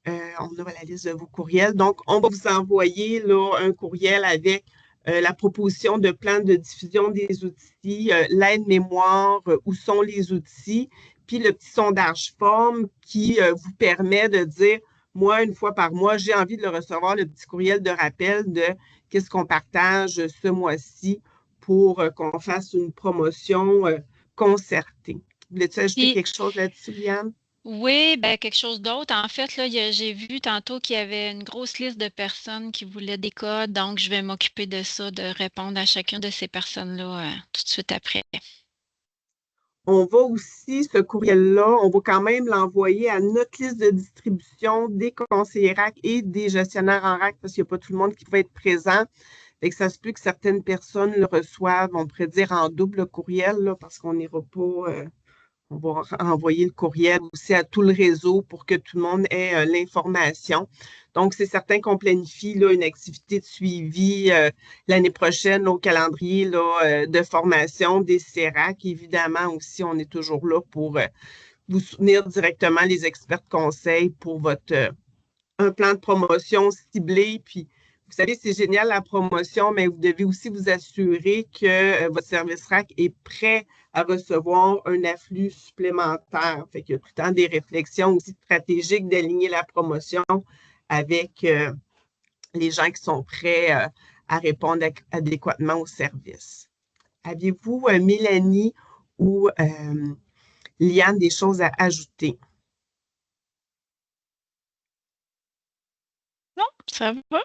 on a la liste de vos courriels. Donc, on va vous envoyer là, un courriel avec la proposition de plan de diffusion des outils, l'aide-mémoire, où sont les outils, puis le petit sondage forme qui vous permet de dire, moi, une fois par mois, j'ai envie de le recevoir, le petit courriel de rappel de qu'est-ce qu'on partage ce mois-ci pour qu'on fasse une promotion concertée. Voulais-tu ajouter quelque chose là-dessus, Liane? Oui, ben quelque chose d'autre. En fait, là, j'ai vu tantôt qu'il y avait une grosse liste de personnes qui voulaient des codes, donc je vais m'occuper de ça, de répondre à chacune de ces personnes-là tout de suite après. On va aussi, ce courriel-là, on va quand même l'envoyer à notre liste de distribution des conseillers RAC et des gestionnaires en RAC parce qu'il n'y a pas tout le monde qui va être présent. Fait que ça se peut que certaines personnes le reçoivent, on pourrait dire en double courriel, là, parce qu'on n'ira pas... on va envoyer le courriel aussi à tout le réseau pour que tout le monde ait l'information. Donc, c'est certain qu'on planifie là, une activité de suivi l'année prochaine au calendrier là, de formation des CERAC. Évidemment, aussi, on est toujours là pour vous soutenir directement, les experts conseils, pour votre un plan de promotion ciblé. Puis, vous savez, c'est génial la promotion, mais vous devez aussi vous assurer que votre service RAC est prêt à recevoir un afflux supplémentaire. Fait qu'il y a tout le temps des réflexions aussi stratégiques d'aligner la promotion avec les gens qui sont prêts à répondre adéquatement au service. Aviez-vous, Mélanie ou Liane, des choses à ajouter? Non, ça va.